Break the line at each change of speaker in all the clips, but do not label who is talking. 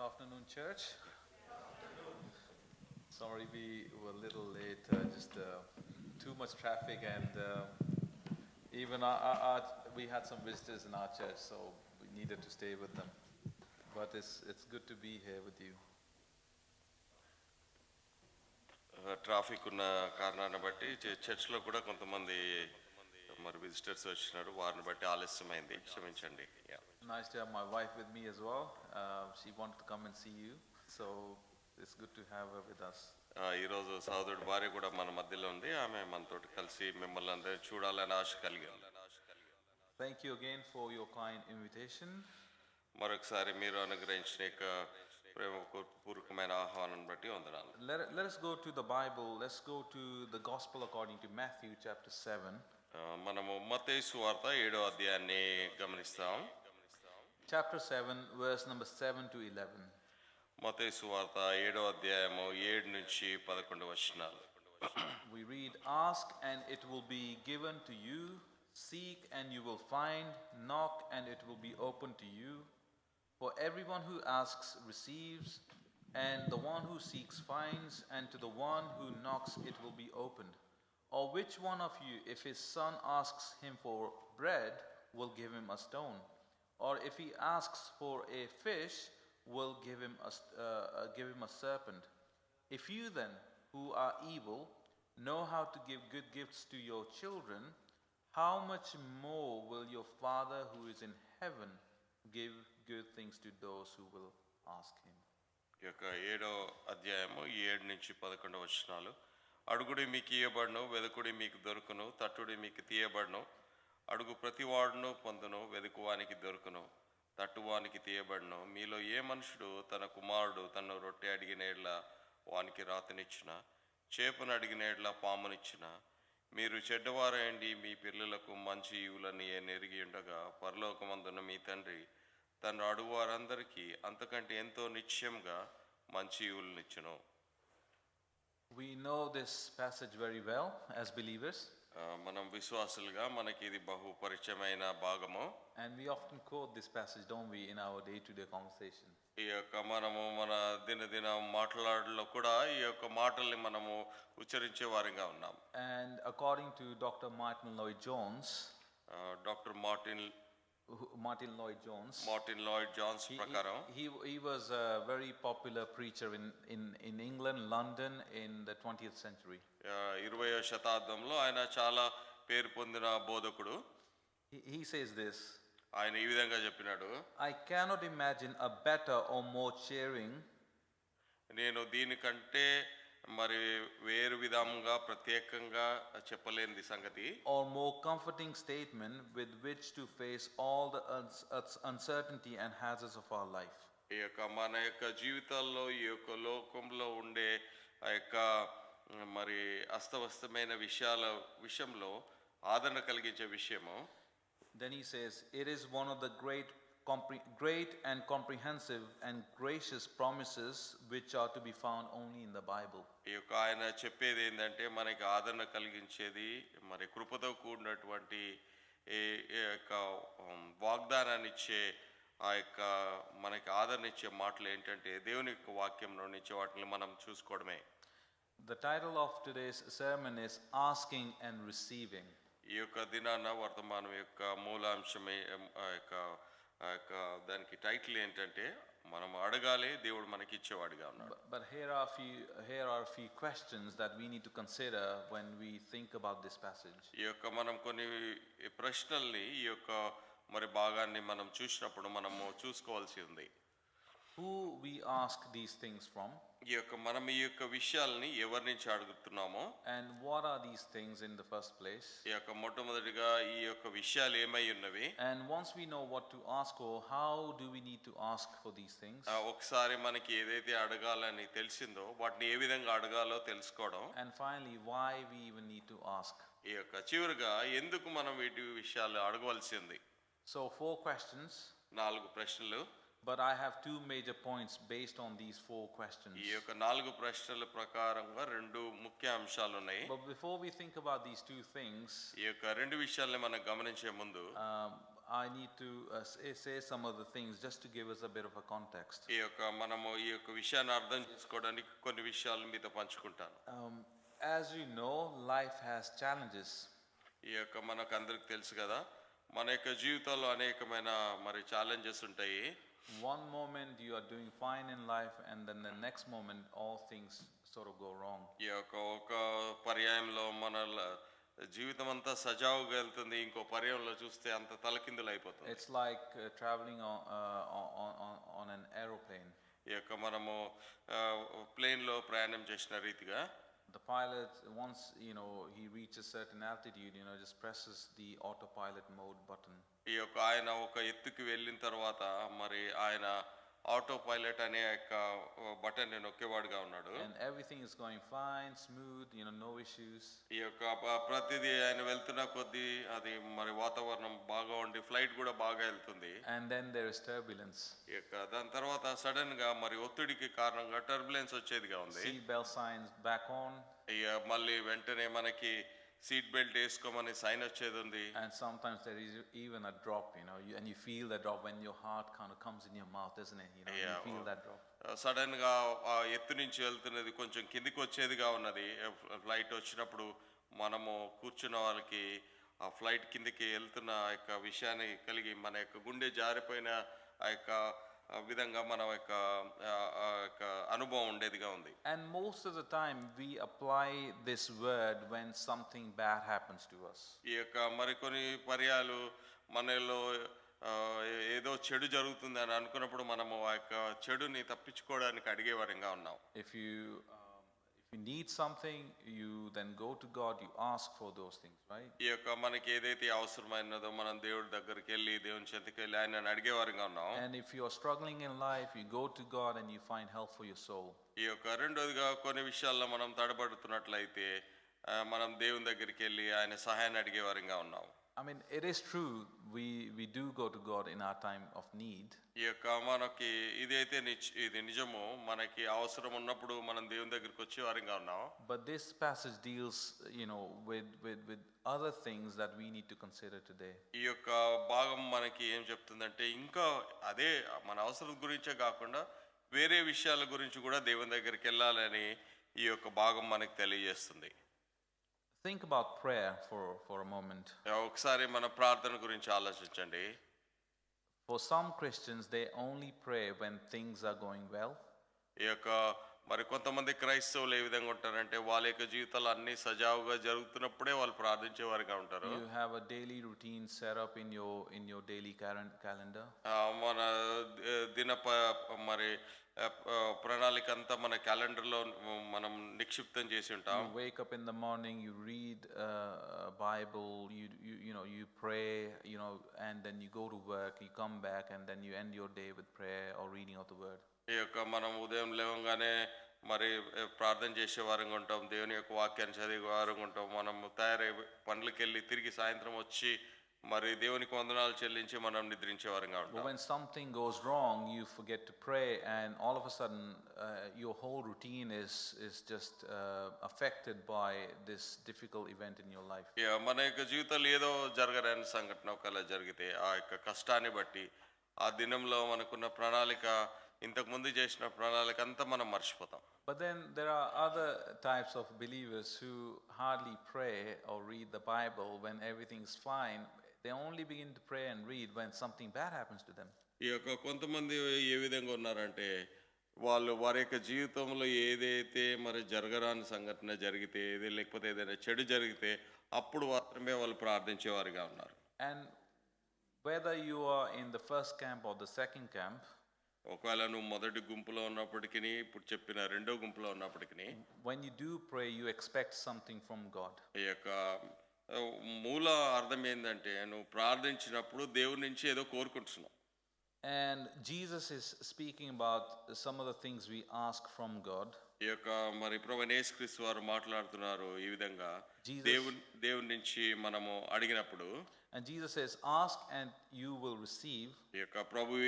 afternoon, church. Sorry we were a little late, just too much traffic, and even we had some visitors in our church, so we needed to stay with them. But it's good to be here with you.
Traffic ఉన్న కారణాన్ని బట్టి చర్చ్లో కూడా కొంతమంది మరి visitors వచ్చినారు, వారిని బట్టి ఆలస్యమైంది, క్షమించండి.
Nice to have my wife with me as well. She wanted to come and see you, so it's good to have her with us.
ఈరోజు సహోదరుడి భార్య కూడా మన మధ్యలో ఉంది, ఆమె మనతోటి కలిసి మిమ్మల్ని అందరూ చూడాలని ఆశ కలిగింది.
Thank you again for your kind invitation.
మరొకసారి మీరు అనుగ్రహించిన ప్రేమపూర్వకమైన ఆహ్వానం బట్టి వందనాలు.
Let us go to the Bible. Let's go to the Gospel according to Matthew chapter 7.
మనము మత్తయి సువార్త 7వ అధ్యాయాన్ని గమనిస్తాం.
Chapter 7 verse number 7 to 11.
మత్తయి సువార్త 7వ అధ్యాయము 7 నుంచి 11 వచనాలు.
We read, "Ask and it will be given to you, seek and you will find, knock and it will be opened to you. For everyone who asks receives, and the one who seeks finds, and to the one who knocks it will be opened. Or which one of you, if his son asks him for bread, will give him a stone? Or if he asks for a fish, will give him a serpent? If you then, who are evil, know how to give good gifts to your children, how much more will your Father who is in heaven give good things to those who will ask him."
ఈ యొక్క 7వ అధ్యాయము 7 నుంచి 11 వచనాలు. అడుగుడి మీకు ఇయ్యబడును, వెదకుడి మీకు దొరుకును, తట్టుడి మీకు తీయబడును. అడుగు ప్రతివాడును పొందును, వెదుకువానికి దొరుకును, తట్టువానికి తీయబడును. మీలో ఏ మనుషుడు తన కుమారుడు తను రొట్టె అడిగిన ఎడ్ల వానికి రాతనిచ్చిన, చేపను అడిగిన ఎడ్ల పామునిచ్చిన? మీరు చెడ్డవారైండి మీ పిల్లలకు మంచి ఈవులని ఎరిగి ఉండగా పరలోకమందున మీ తండ్రి తను అడుగువారందరికీ అంతకంటే ఎంతో నిశ్చయంగా మంచి ఈవులనిచ్చును.
We know this passage very well as believers.
మనం విశ్వాసులుగా మనకి ఇది బహు పరిచయమైన భాగము.
And we often quote this passage, don't we, in our day-to-day conversation.
ఈ యొక్క మనము మన దినదిన మాట్లాడలో కూడా ఈ యొక్క మాటల్ని మనము ఉచ్చరించే వారిగా ఉన్నాం.
And according to Dr. Martin Lloyd Jones,
doctor Martin Lloyd Jones ప్రకారం
he was a very popular preacher in England, London in the 20th century.
20వ శతాబ్దంలో ఆయన చాలా పేరు పొందిన బోధకుడు.
He says this,
ఆయన ఈ విధంగా చెప్పినాడు,
"I cannot imagine a better or more cheering
నేను దీనికంటే మరి వేరు విధంగా ప్రత్యేకంగా చెప్పలేనిది సంగతి
or more comforting statement with which to face all the uncertainty and hazards of our life."
ఈ యొక్క మన యొక్క జీవితాల్లో ఈ యొక్క లోకంలో ఉండే ఆ యొక్క మరి అస్తవ్యస్తమైన విషయంలో ఆదరణ కలిగించే విషయము.
Then he says, "It is one of the great and comprehensive and gracious promises which are to be found only in the Bible."
ఈ యొక్క ఆయన చెప్పేది ఏంటంటే మనకి ఆదరణ కలిగించేది మరి కృపతో కూడినటువంటి ఈ యొక్క వాగ్దానాన్ని ఇచ్చే ఆ యొక్క మనకి ఆదరణ ఇచ్చే మాటలు ఏంటంటే దేవుని యొక్క వాక్యంలో నుంచి వాటిని మనం చూసుకోవడమే.
The title of today's sermon is "Asking and Receiving."
ఈ యొక్క దినాన వర్తమానం యొక్క మూలాంశమే ఆ యొక్క దానికి టైటిల్ ఏంటంటే మనం అడగాలి, దేవుడు మనకి ఇచ్చేవాడిగా ఉన్నాడు.
But here are a few questions that we need to consider when we think about this passage.
ఈ యొక్క మనం కొన్ని ప్రశ్నల్ని ఈ యొక్క మరి భాగాన్ని మనం చూసినప్పుడు మనము చూసుకోవాల్సి ఉంది.
Who we ask these things from?
ఈ యొక్క విషయాల్ని ఎవరి నుంచి అడుగుతున్నామో,
and what are these things in the first place?
ఈ యొక్క మొట్టమొదటిగా ఈ యొక్క విషయాలు ఏమై ఉన్నవి,
and once we know what to ask or how do we need to ask for these things,
ఒకసారి మనకి ఏదైతే అడగాలని తెలిసిందో వాటిని ఏ విధంగా అడగాలో తెలుసుకోవడం,
and finally why we even need to ask.
ఈ యొక్క చివరిగా ఎందుకు మనం వీటి విషయాలు అడగవలసింది.
So 4 questions,
4 ప్రశ్నలు.
But I have 2 major points based on these 4 questions.
ఈ యొక్క 4 ప్రశ్నల ప్రకారంగా 2 ముఖ్య అంశాలు ఉన్నాయి.
But before we think about these 2 things,
ఈ యొక్క 2 విషయాల్ని మనం గమనించే ముందు
I need to say some of the things just to give us a bit of a context.
మనము ఈ యొక్క విషయాన్ని అర్థం చేసుకోవడానికి కొన్ని విషయాలు మీతో పంచుకుంటాను.
As you know, life has challenges.
మనకు అందరికి తెలుసు కదా, మన యొక్క జీవితంలో అనేకమైన మరి ఛాలెంజెస్ ఉంటాయి.
One moment you are doing fine in life, and then the next moment all things sort of go wrong.
ఒక పర్యాయంలో మన జీవితం అంతా సజావుగా వెళ్తుంది, ఇంకో పర్యాయంలో చూస్తే అంత తలకిందులు అయిపోతుంది.
It's like traveling on an aeroplane.
మనము ప్లేన్ లో ప్రయాణం చేసిన రీతిగా
The pilot, once he reaches certain altitude, just presses the autopilot mode button.
ఆయన ఒక ఎత్తుకి వెళ్ళిన తర్వాత మరి ఆయన ఆటో పైలట్ అనే యొక్క బటన్ నొక్కేవాడుగా ఉన్నాడు.
And everything is going fine, smooth, no issues.
ప్రతిదీ ఆయన వెళ్తున్న కొద్దీ అది మరి వాతావరణం బాగా ఉండి ఫ్లైట్ కూడా బాగా వెళ్తుంది.
And then there is turbulence.
దాని తర్వాత సడన్ గా మరి ఒత్తిడికి కారణంగా టర్బులెన్స్ వచ్చేదిగా ఉంది.
Seat belt signs back on.
మళ్ళీ వెంటనే మనకి సీట్ బెల్ట్ వేసుకోమని సైన్ వచ్చేది ఉంది.
And sometimes there is even a drop, and you feel that drop when your heart kind of comes in your mouth, isn't it? You feel that drop.
Sudden గా ఆ ఎత్తు నుంచి వెళ్తున్నది కొంచెం కిందికి వచ్చేదిగా ఉన్నది. ఫ్లైట్ వచ్చినప్పుడు మనము కూర్చున్న వాళ్ళకి ఆ ఫ్లైట్ కిందికి వెళ్తున్న యొక్క విషయాన్ని కలిగి మన యొక్క గుండె జారిపోయిన ఆ యొక్క విధంగా మన యొక్క అనుభవం ఉండేదిగా ఉంది.
And most of the time we apply this word when something bad happens to us.
మరికొన్ని పర్యాలు మనలో ఏదో చెడు జరుగుతుంది అని అనుకున్నప్పుడు మనము ఆ యొక్క చెడుని తప్పించుకోవడానికి అడిగేవారంగా ఉన్నాం.
If you need something, you then go to God, you ask for those things, right?
మనకి ఏదైతే అవసరమైనదో మనం దేవుడి దగ్గరికి వెళ్ళి దేవుని చెంతకి వెళ్ళి ఆయనని అడిగేవారంగా ఉన్నాం.
And if you are struggling in life, you go to God and you find help for your soul.
రెండోదిగా కొన్ని విషయాల్లో మనం తడబడుతున్నట్లయితే మనం దేవుని దగ్గరికి వెళ్ళి ఆయన సహాయాన్ని అడిగేవారంగా ఉన్నాం.
I mean, it is true, we do go to God in our time of need.
మనకి ఇదైతే ఇది నిజము, మనకి అవసరం ఉన్నప్పుడు మనం దేవుని దగ్గరికి వచ్చేవారంగా ఉన్నాం.
But this passage deals, with other things that we need to consider today.
ఈ యొక్క భాగం మనకి ఏం చెప్తుందంటే ఇంకా అదే మన అవసరం గురించే కాకుండా వేరే విషయాల గురించి కూడా దేవుని దగ్గరికి వెళ్ళాలని ఈ యొక్క భాగం మనకి తెలియజేస్తుంది.
Think about prayer for a moment.
ఒకసారి మన ప్రార్థన గురించి ఆలోచించండి.
For some Christians, they only pray when things are going well.
మరి కొంతమంది క్రైస్తవులు ఏ విధంగా ఉంటారంటే వాళ్ళ యొక్క జీవితాలు అన్ని సజావుగా జరుగుతున్నప్పుడే వాళ్ళు ప్రార్థించేవారుగా ఉంటారు.
You have a daily routine set up in your daily calendar.
మన మరి ప్రణాళిక అంతా మన క్యాలెండర్లో మనం నిక్షిప్తం చేసి ఉంటాం.
You wake up in the morning, you read Bible, you pray, and then you go to work, you come back, and then you end your day with prayer or reading of the word.
మనం ఉదయం లేవగానే మరి ప్రార్థన చేసే వారంగా ఉంటాం, దేవుని యొక్క వాక్యాన్ని చదివే వారంగా ఉంటాం. మనం తయారై పనులకి వెళ్ళి తిరిగి సాయంత్రం వచ్చి మరి దేవునికి వందనాలు చెల్లించి మనం నిద్రించే వారంగా ఉంటాం.
But when something goes wrong, you forget to pray, and all of a sudden your whole routine is just affected by this difficult event in your life.
మన యొక్క జీవితంలో ఏదో జరగరాని సంఘటన ఒకవేళ జరిగితే ఆ యొక్క కష్టాన్ని బట్టి ఆ దినంలో మనకున్న ప్రణాళిక, ఇంతకు ముందు చేసిన ప్రణాళిక అంతా మనం మర్చిపోతాం.
But then there are other types of believers who hardly pray or read the Bible when everything's fine. They only begin to pray and read when something bad happens to them.
కొంతమంది ఏ విధంగా ఉన్నారంటే వారి యొక్క జీవితంలో ఏదైతే మరి జరగరాని సంఘటన జరిగితే లేకపోతే ఏదైనా చెడు జరిగితే అప్పుడు మాత్రమే వాళ్ళు ప్రార్థించేవారుగా ఉన్నారు.
And whether you are in the first camp or the second camp,
ఒకవేళ నువ్వు మొదటి గుంపులో ఉన్నప్పటికీ ఇప్పుడు చెప్పిన రెండో గుంపులో ఉన్నప్పటికీ
when you do pray, you expect something from God.
ఈ యొక్క మూల అర్థం ఏంటంటే నువ్వు ప్రార్థించినప్పుడు దేవుడి నుంచి ఏదో కోరుకుంటున్నావు.
And Jesus is speaking about some of the things we ask from God.
ఈ యొక్క మరి ప్రభువైన యేసుక్రీస్తు వారు మాట్లాడుతున్నారు ఈ విధంగా దేవుని నుంచి మనము అడిగినప్పుడు.
And Jesus says, ask and you will receive,
ఈ యొక్క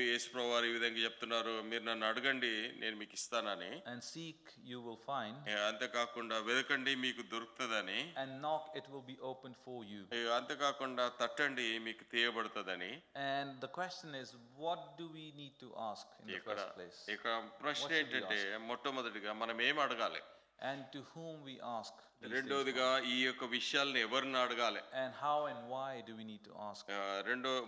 యేసు ప్రభు వారు ఈ విధంగా చెప్తున్నారు, మీరు నన్ను అడగండి నేను మీకు ఇస్తానని,
and seek you will find,
అంతేకాకుండా వెదకండి మీకు దొరుకుతుందని,
and knock it will be opened for you.
అంతేకాకుండా తట్టండి మీకు తీయబడుతుందని.
And the question is, what do we need to ask in the first place?
ఇక ప్రశ్న ఏంటంటే మొట్టమొదటిగా మనం ఏం అడగాలి,
and to whom we ask these
రెండోదిగా ఈ యొక్క విషయాలను ఎవరిని అడగాలి,
things, and how and why do we need to ask?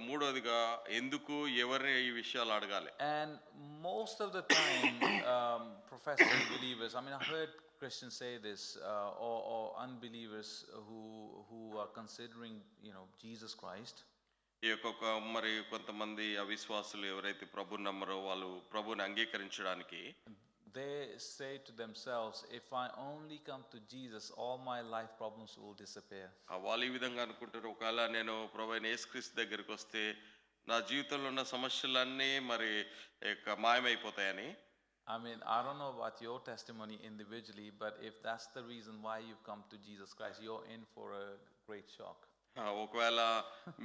మూడోదిగా ఎందుకు ఎవరిని ఈ విషయాలు అడగాలి.
And most of the time, professing believers, I mean, I heard Christians say this, or unbelievers who are considering, Jesus Christ.
ఈ యొక్క మరి కొంతమంది అవిశ్వాసులు ఎవరైతే ప్రభుని నమ్మరో వాళ్ళు ప్రభుని అంగీకరించడానికి
they say to themselves, if I only come to Jesus, all my life problems will disappear.
వాళ్ళు ఈ విధంగా అనుకుంటారు, ఒకవేళ నేను ప్రభువైన యేసుక్రీస్తు దగ్గరికి వస్తే నా జీవితంలో ఉన్న సమస్యలన్నీ మరి మాయమైపోతాయని.
I mean, I don't know about your testimony individually, but if that's the reason why you've come to Jesus Christ, you're in for a great shock.
ఒకవేళ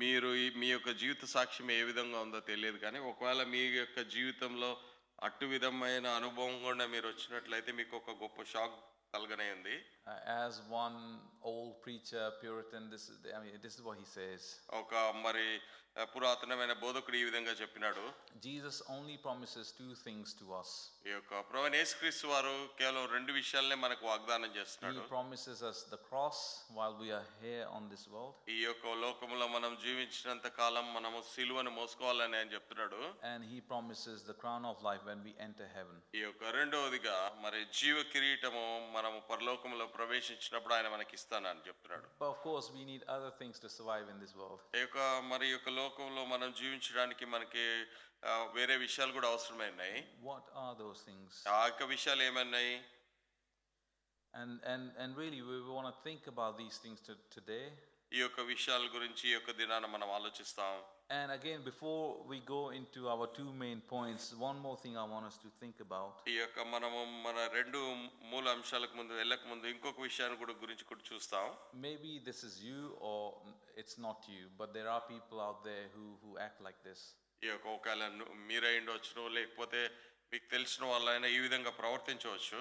మీరు మీ యొక్క జీవిత సాక్ష్యం ఏ విధంగా ఉందో తెలియదు, కానీ ఒకవేళ మీ యొక్క జీవితంలో అటు విధమైన అనుభవం కూడా మీరు వచ్చినట్లయితే మీకు ఒక గొప్ప షాక్ కలగనే ఉంది.
As one old preacher, Puritan, this is what he says.
ఒక మరి పురాతనమైన బోధకుడు ఈ విధంగా చెప్పినాడు,
Jesus only promises two things to us.
ఈ యొక్క ప్రభువైన యేసుక్రీస్తు వారు కేవలం రెండు విషయాలనే మనకు వాగ్దానం చేస్తున్నాడు.
He promises us the cross while we are here on this world.
ఈ యొక్క లోకములో మనం జీవించినంత కాలం మనము సిలువను మోసుకోవాలని ఆయన చెప్తున్నాడు.
And he promises the crown of life when we enter heaven.
ఈ యొక్క రెండవదిగా మరి జీవ కిరీటము మనము పరలోకములో ప్రవేశించినప్పుడు ఆయన మనకి ఇస్తానని చెప్తున్నాడు.
But of course we need other things to survive in this world.
ఈ యొక్క మరి యొక్క లోకంలో మనం జీవించడానికి మనకి వేరే విషయాలు కూడా అవసరమైనాయి.
What are those things?
ఆ యొక్క విషయాలు ఏమన్నాయి?
And really we want to think about these things today.
ఈ యొక్క విషయాల గురించి ఈ యొక్క దినాన మనం ఆలోచిస్తాం.
And again, before we go into our two main points, one more thing I want us to think about.
ఈ యొక్క మనము మన రెండు మూల అంశాలకు ముందు వెళ్ళక ముందు ఇంకొక విషయాన్ని కూడా గురించి కూడా చూస్తాం.
Maybe this is you or it's not you, but there are people out there who act like this.
ఈ యొక్క ఒకవేళ మీరే ఉండొచ్చును, లేకపోతే మీకు తెలిసిన వాళ్ళైనా ఈ విధంగా ప్రవర్తించవచ్చు.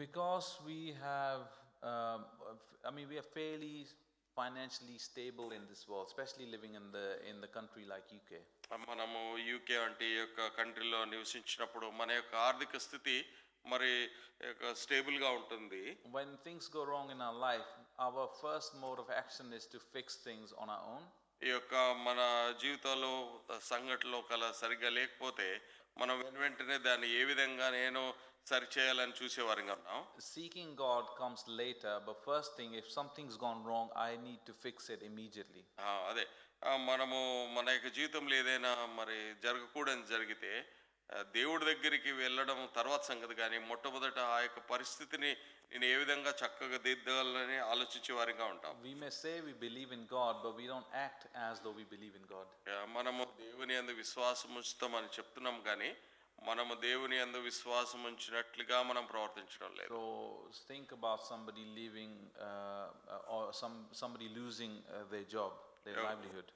Because we have, we are fairly financially stable in this world, especially living in the country like UK.
మనము యూకే అంటే ఈ యొక్క కంట్రీలో నివసించినప్పుడు మన యొక్క ఆర్థిక స్థితి మరి స్టేబుల్ గా ఉంటుంది.
When things go wrong in our life, our first mode of action is to fix things on our own.
ఈ యొక్క మన జీవితంలో సంఘటనలో సరిగ్గా లేకపోతే మనం వెంటనే దాన్ని ఏ విధంగా నేను సరి చేయాలని చూసేవారుగా ఉన్నాం.
Seeking God comes later, but first thing, if something's gone wrong, I need to fix it immediately.
అదే మనము మన యొక్క జీవితంలో ఏదైనా మరి జరగకూడని జరిగితే దేవుడి దగ్గరికి వెళ్ళడం తర్వాత సంగతి, కానీ మొట్టమొదట ఆ యొక్క పరిస్థితిని నేను ఏ విధంగా చక్కగా దిద్దగలని ఆలోచించే వారిగా ఉంటాం.
We may say we believe in God, but we don't act as though we believe in God.
మనము దేవుని యందు విశ్వాసం ఉంచుతామని చెప్తున్నాం, కానీ మనము దేవుని యందు విశ్వాసం ఉంచినట్లుగా మనం ప్రవర్తించడం లేదు.
So think about somebody leaving or somebody losing their job, their livelihood.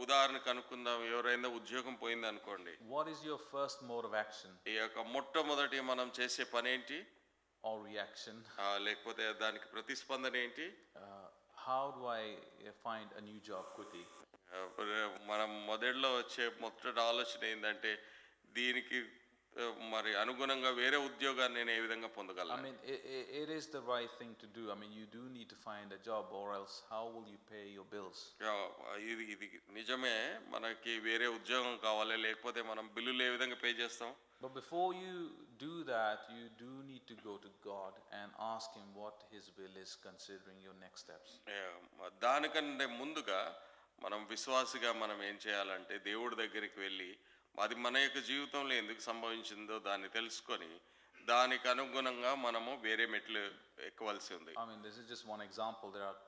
ఉదాహరణకు అనుకుందాం, ఎవరైనా ఉద్యోగం పోయింది అనుకోండి.
What is your first mode of action?
ఈ యొక్క మొట్టమొదటి మనం చేసే పని ఏంటి?
Or reaction?
లేకపోతే దానికి ప్రతిస్పందన ఏంటి?
How do I find a new job quickly?
మనం మొదట్లో వచ్చే మొదటి ఆలోచన ఏంటంటే దీనికి మరి అనుగుణంగా వేరే ఉద్యోగాన్ని నేను ఏ విధంగా పొందగలను.
It is the right thing to do. You do need to find a job, or else how will you pay your bills?
ఇది నిజమే, మనకి వేరే ఉద్యోగం కావాలి, లేకపోతే మనం బిల్లులు ఏ విధంగా పే చేస్తాం.
But before you do that, you do need to go to God and ask Him what His will is considering your next steps.
దానికంటే ముందుగా మనం విశ్వాసిగా మనం ఏం చేయాలంటే దేవుడి దగ్గరికి వెళ్ళి అది మన యొక్క జీవితంలో ఎందుకు సంభవించిందో దాన్ని తెలుసుకొని దానికి అనుగుణంగా మనము వేరే మెట్లు ఎక్కవలసి ఉంది.
This is just one example. There are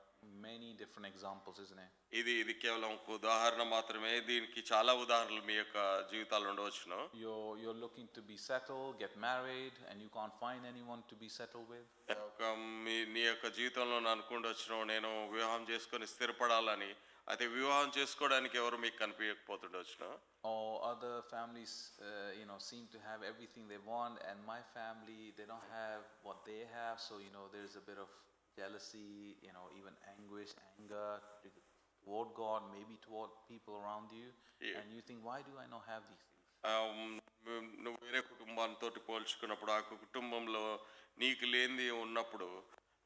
many different examples, isn't it?
ఇది కేవలం ఒక ఉదాహరణ మాత్రమే. దీనికి చాలా ఉదాహరణలు మీ యొక్క జీవితాల్లో ఉండవచ్చును.
You're looking to be settled, get married, and you can't find anyone to be settled with.
నీ యొక్క జీవితంలో అనుకుంటొచ్చును, నేను వివాహం చేసుకొని స్థిరపడాలని, అయితే వివాహం చేసుకోవడానికి ఎవరు మీకు కనిపించకపోతుండొచ్చును.
Or other families, seem to have everything they want, and my family, they don't have what they have. So, there's a bit of jealousy, even anguish, anger toward God, maybe toward people around you.
Yeah.
And you think, why do I not have these things?
నువ్వు వేరే కుటుంబాలతో పోల్చుకున్నప్పుడు ఆ కుటుంబంలో నీకు లేనిది ఉన్నప్పుడు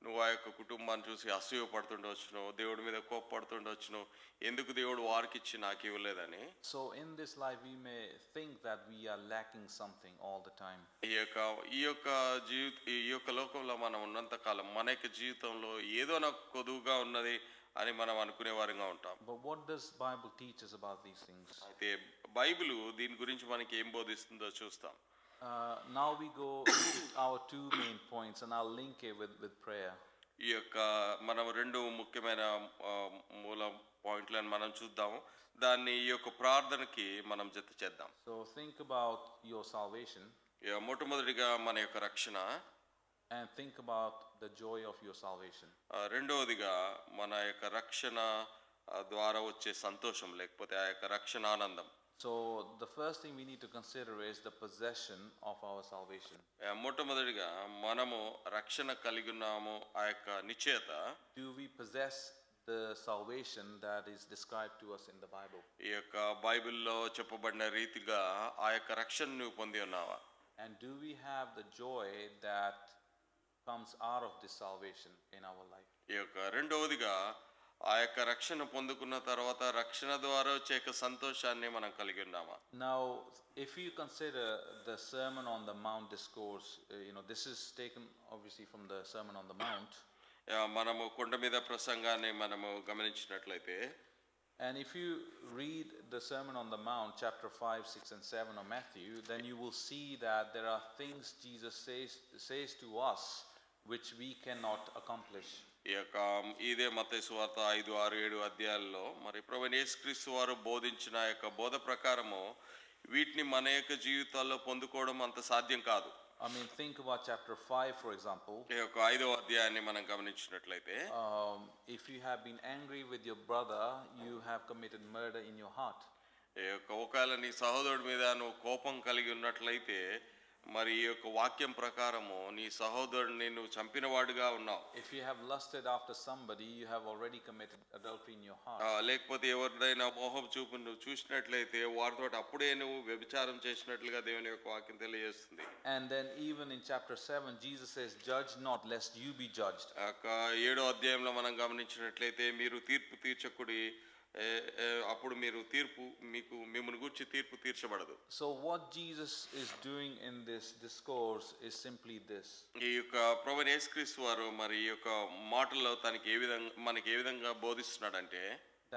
నువ్వు ఆ యొక్క కుటుంబాన్ని చూసి అసూయపడుతుండొచ్చును, దేవుడి మీద కోప్పడుతుండొచ్చును, ఎందుకు దేవుడు వారికి ఇచ్చి నాకు ఇవ్వలేదని.
So in this life we may think that we are lacking something all the time.
ఈ యొక్క లోకంలో మనం ఉన్నంత కాలం మన యొక్క జీవితంలో ఏదో నాకు కొదువుగా ఉన్నది అని మనం అనుకునే వారిగా ఉంటాం.
But what does Bible teach us about these things?
అయితే బైబిల్ దీని గురించి మనకి ఏం బోధిస్తుందో చూస్తాం.
Now we go to our two main points, and I'll link it with prayer.
ఈ యొక్క మనం రెండు ముఖ్యమైన మూల పాయింట్లను మనం చూద్దాము, దాన్ని ఈ యొక్క ప్రార్థనకి మనం జత చేద్దాం.
So think about your salvation.
మొట్టమొదటిగా మన యొక్క రక్షణ,
and think about the joy of your salvation.
రెండవదిగా మన యొక్క రక్షణ ద్వారా వచ్చే సంతోషం లేకపోతే ఆ యొక్క రక్షణ ఆనందం.
So the first thing we need to consider is the possession of our salvation.
మొట్టమొదటిగా మనము రక్షణ కలిగి ఉన్నాము ఆ యొక్క నిశ్చయత.
Do we possess the salvation that is described to us in the Bible?
ఈ యొక్క బైబిల్లో చెప్పబడిన రీతిగా ఆ యొక్క రక్షణ నువ్వు పొంది ఉన్నావా?
And do we have the joy that comes out of this salvation in our life?
ఈ యొక్క రెండవదిగా ఆ యొక్క రక్షణ పొందుకున్న తర్వాత రక్షణ ద్వారా వచ్చే సంతోషాన్ని మనం కలిగి ఉన్నామా?
Now, if you consider the Sermon on the Mount discourse, this is taken obviously from the Sermon on the Mount.
మనము కొండ మీద ప్రసంగాన్ని మనము గమనించినట్లయితే,
and if you read the Sermon on the Mount, chapter 5, 6, and 7 of Matthew, then you will see that there are things Jesus says to us which we cannot accomplish.
ఈ యొక్క ఇదే మత్తయి సువార్త 5, 6, 7 అధ్యాయాల్లో మరి ప్రభువైన యేసుక్రీస్తు వారు బోధించిన యొక్క బోధ ప్రకారము వీటిని మన యొక్క జీవితాల్లో పొందుకోవడం అంత సాధ్యం కాదు.
I mean, think about chapter 5, for example.
ఈ యొక్క 5వ అధ్యాయాన్ని మనం గమనించినట్లయితే,
if you have been angry with your brother, you have committed murder in your heart.
ఈ యొక్క ఒకవేళ నీ సహోదరుడి మీద నువ్వు కోపం కలిగి ఉన్నట్లయితే మరి ఈ యొక్క వాక్యం ప్రకారము నీ సహోదరుడిని నువ్వు చంపినవాడుగా ఉన్నావు.
If you have lusted after somebody, you have already committed adultery in your heart.
లేకపోతే ఎవరిదైనా మోహం చూపు నువ్వు చూసినట్లయితే వారితో అప్పుడే నువ్వు వ్యభిచారం చేసినట్లుగా దేవుని యొక్క వాక్యం తెలియజేస్తుంది.
And then even in chapter 7, Jesus says, "Judge not, lest you be judged."
7వ అధ్యాయంలో మనం గమనించినట్లయితే మీరు తీర్పు తీర్చకుడి, అప్పుడు మీరు మిమ్మల్ని గూర్చి తీర్పు తీర్చబడదు.
So what Jesus is doing in this discourse is simply this.
ఈ యొక్క ప్రభువైన యేసుక్రీస్తు వారు మరి ఈ యొక్క మాటల్లో మనకి ఏ విధంగా బోధిస్తున్నాడంటే,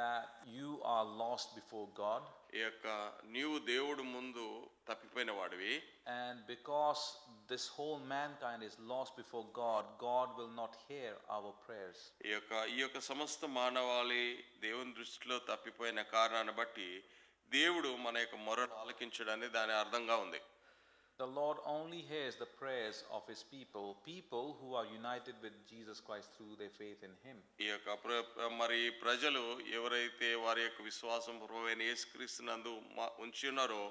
that you are lost before God.
ఈ యొక్క నీవు దేవుడు ముందు తప్పిపోయిన వాడివి.
And because this whole mankind is lost before God, God will not hear our prayers.
ఈ యొక్క సమస్త మానవాళి దేవుని దృష్టిలో తప్పిపోయిన కారణాన్ని బట్టి దేవుడు మన యొక్క మొరను ఆలకించడని దాని అర్థంగా ఉంది.
The Lord only hears the prayers of his people who are united with Jesus Christ through their faith in him.
ఈ యొక్క మరి ప్రజలు ఎవరైతే వారి యొక్క విశ్వాసం ప్రభువైన యేసుక్రీస్తునందు ఉంచి ఉన్నారో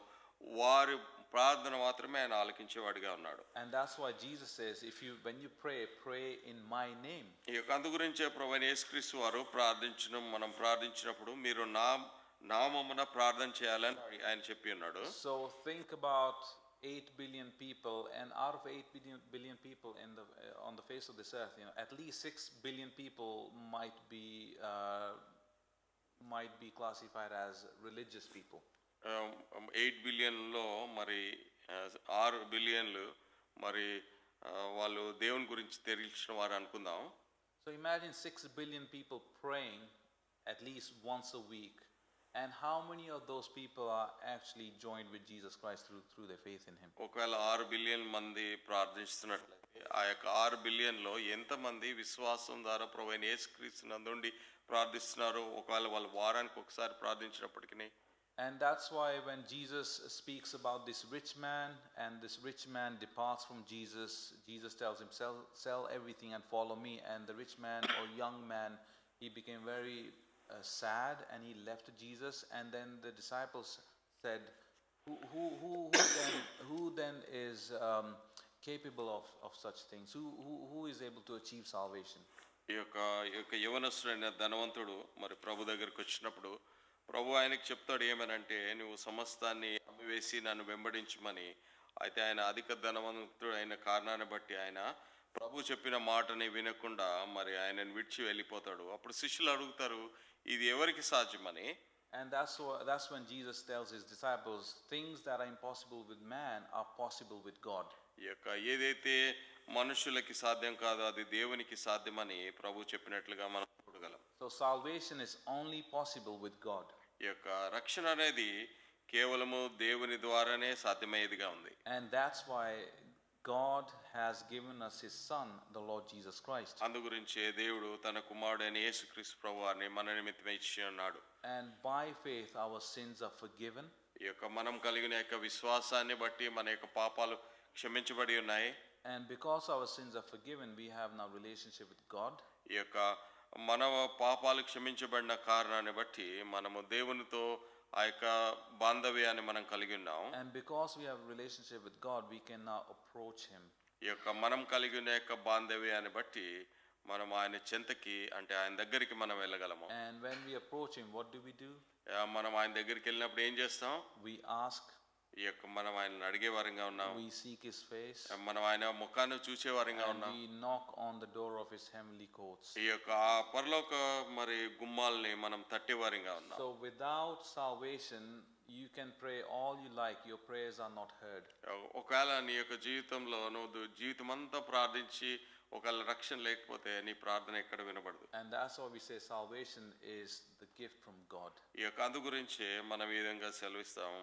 వారి ప్రార్థన మాత్రమే ఆయన ఆలకించేవాడిగా ఉన్నాడు.
And that's why Jesus says, when you pray in my name.
ఈ యొక్క అందు గురించే ప్రభువైన యేసుక్రీస్తు వారు మనం ప్రార్థించినప్పుడు మీరు నామమున ప్రార్థన చేయాలని ఆయన చెప్పి ఉన్నాడు.
So think about 8 billion people, and out of 8 billion people on the face of this earth, at least 6 billion people might be classified as religious people.
8 బిలియన్లో మరి 6 బిలియన్లు మరి వాళ్ళు దేవుని గురించి తెలిసిన వారు అనుకుందాం.
So imagine 6 billion people praying at least once a week. And how many of those people are actually joined with Jesus Christ through their faith in him?
ఒకవేళ 6 billion మంది ప్రార్థిస్తున్నట్లయితే ఆ యొక్క 6 బిలియన్లో ఎంతమంది విశ్వాసం ద్వారా ప్రభువైన యేసుక్రీస్తు నందుండి ప్రార్థిస్తున్నారు? ఒకవేళ వాళ్ళు వారానికి ఒకసారి ప్రార్థించినప్పటికీ.
And that's why when Jesus speaks about this rich man, and this rich man departs from Jesus, Jesus tells him, sell everything and follow me. And the rich man or young man, he became very sad and he left Jesus. And then the disciples said, who then is capable of such things? Who is able to achieve salvation?
ఈ యొక్క యవనస్తుడైన ధనవంతుడు మరి ప్రభు దగ్గరికి వచ్చినప్పుడు ప్రభు ఆయనకి చెప్తాడు ఏమనంటే, నువ్వు సమస్తాన్ని అమ్మివేసి నన్ను వెంబడించమని. అయితే ఆయన అధిక ధనవంతుడు అయిన కారణాన్ని బట్టి ఆయన ప్రభు చెప్పిన మాటని వినకుండా మరి ఆయనను విడిచి వెళ్ళిపోతాడు. అప్పుడు శిష్యులు అడుగుతారు, ఇది ఎవరికి సాధ్యమని.
And that's when Jesus tells his disciples, things that are impossible with man are possible with God.
ఈ యొక్క ఏదైతే మనుషులకి సాధ్యం కాదో అది దేవునికి సాధ్యమని ప్రభు చెప్పినట్లుగా మనం చూడగలం.
So salvation is only possible with God.
ఈ యొక్క రక్షణ అనేది కేవలము దేవుని ద్వారానే సాధ్యమయ్యేదిగా ఉంది.
And that's why God has given us his son, the Lord Jesus Christ.
అందుగురించే దేవుడు తన కుమారుడైన యేసుక్రీస్తు ప్రభువారిని మన నిమిత్తమై ఇచ్చి ఉన్నాడు.
And by faith our sins are forgiven.
ఈ యొక్క మనం కలిగిన యొక్క విశ్వాసాన్ని బట్టి మన యొక్క పాపాలు క్షమించబడి ఉన్నాయి.
And because our sins are forgiven, we have now relationship with God.
ఈ యొక్క మన పాపాలు క్షమించబడిన కారణాన్ని బట్టి మనము దేవునితో ఆ యొక్క బాంధవ్యాన్ని మనం కలిగి ఉన్నాం.
And because we have relationship with God, we can now approach him.
ఈ యొక్క మనం కలిగి ఉన్న యొక్క బాంధవ్యాన్ని బట్టి మనం ఆయన చెంతకి అంటే ఆయన దగ్గరికి మనం వెళ్ళగలము.
And when we approach him, what do we do?
మనం ఆయన దగ్గరికి వెళ్ళినప్పుడు ఏం చేస్తాం?
We ask.
ఈ యొక్క మనం ఆయన అడిగే వారంగా ఉన్నాం.
We seek his face.
మనం ఆయన ముఖాన్ని చూసే వారంగా ఉన్నాం.
And we knock on the door of his heavenly courts.
ఈ యొక్క పరలోక మరి గుమ్మాల్ని మనం తట్టే వారంగా ఉన్నాం.
So without salvation, you can pray all you like, your prayers are not heard.
ఒకవేళ నీ యొక్క జీవితంలో నువ్వు జీవితం అంతా ప్రార్థించి ఒకవేళ రక్షణ లేకపోతే నీ ప్రార్థన ఎక్కడ వినబడదు.
And that's why we say salvation is the gift from God.
ఈ యొక్క అందు గురించి మనం ఈ విధంగా సెలవిస్తాం,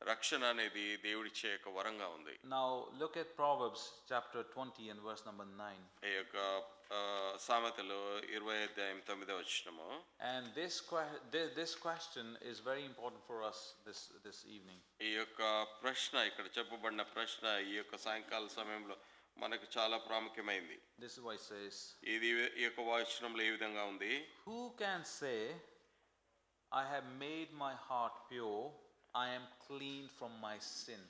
రక్షణ అనేది దేవుడిచ్చే యొక్క వరంగా ఉంది.
Now look at Proverbs chapter 20 and verse number 9.
ఈ యొక్క సామెతలు 20వ అధ్యాయం 9వ వచనము.
And this question is very important for us this evening.
ఈ యొక్క ప్రశ్న ఇక్కడ చెప్పబడిన ప్రశ్న ఈ యొక్క సాయంకాల సమయంలో మనకు చాలా ప్రాముఖ్యమైంది.
This is why it says,
ఇది ఈ యొక్క వచనంలో ఈ విధంగా ఉంది.
Who can say, I have made my heart pure, I am clean from my sin?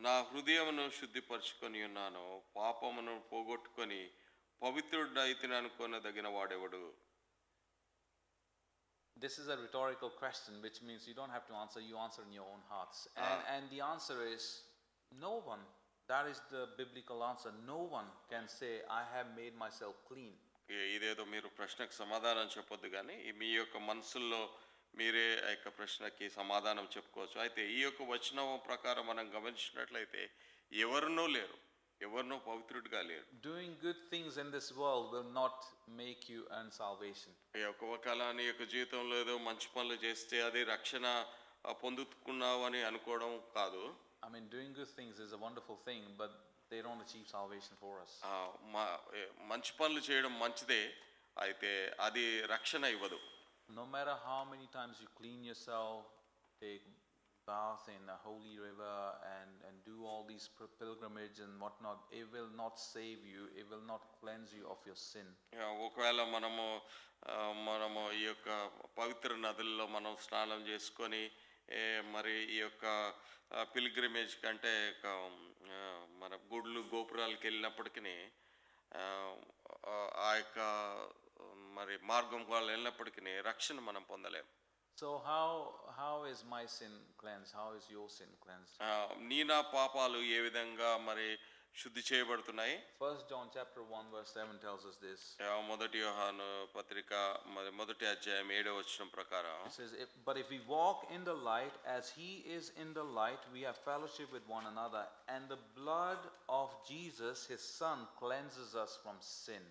నా హృదయమును శుద్ధిపరచుకొని ఉన్నాను, పాపమును పోగొట్టుకొని పవిత్రుడైతిని అనుకొనదగిన వాడెవడు?
This is a rhetorical question, which means you don't have to answer, you answer in your own hearts. And the answer is no one. That is the biblical answer. No one can say, I have made myself clean.
ఇదేదో మీరు ప్రశ్నకు సమాధానం చెప్పొద్దు, కానీ మీ యొక్క మనసుల్లో మీరే ఆ యొక్క ప్రశ్నకి సమాధానం చెప్పుకోవచ్చు. అయితే ఈ యొక్క వచనం ప్రకారం మనం గమనించినట్లయితే ఎవరునూ లేరు, ఎవరినో పవిత్రుడిగా లేరు.
Doing good things in this world will not make you earn salvation.
ఈ యొక్క ఒకవేళ నీ యొక్క జీవితంలో ఏదో మంచి పనులు చేస్తే అది రక్షణ పొందుకున్నావు అని అనుకోవడం కాదు.
I mean, doing good things is a wonderful thing, but they don't achieve salvation for us.
మంచి పనులు చేయడం మంచిదే, అయితే అది రక్షణ ఇవ్వదు.
No matter how many times you clean yourself, take bath in a holy river and do all these pilgrimage and whatnot, it will not save you, it will not cleanse you of your sin.
ఒకవేళ మనము ఈ యొక్క పవిత్ర నదుల్లో మనం స్నానం చేసుకొని మరి ఈ యొక్క పిల్గ్రిమేజ్ కంటే మన గుడులు గోపురాలకు వెళ్ళినప్పటికీ ఆ యొక్క మరి మార్గం వాళ్ళు వెళ్ళినప్పటికీ రక్షణ మనం పొందలేము.
So how is my sin cleansed? How is your sin cleansed?
నీ నా పాపాలు ఏ విధంగా మరి శుద్ధి చేయబడుతున్నాయి?
1 John chapter 1 verse 7 tells us this.
మొదటి యోహాను పత్రిక మొదటి అధ్యాయం 7వ వచనం ప్రకారం
it says, but if we walk in the light as he is in the light, we have fellowship with one another, and the blood of Jesus his son cleanses us from sin.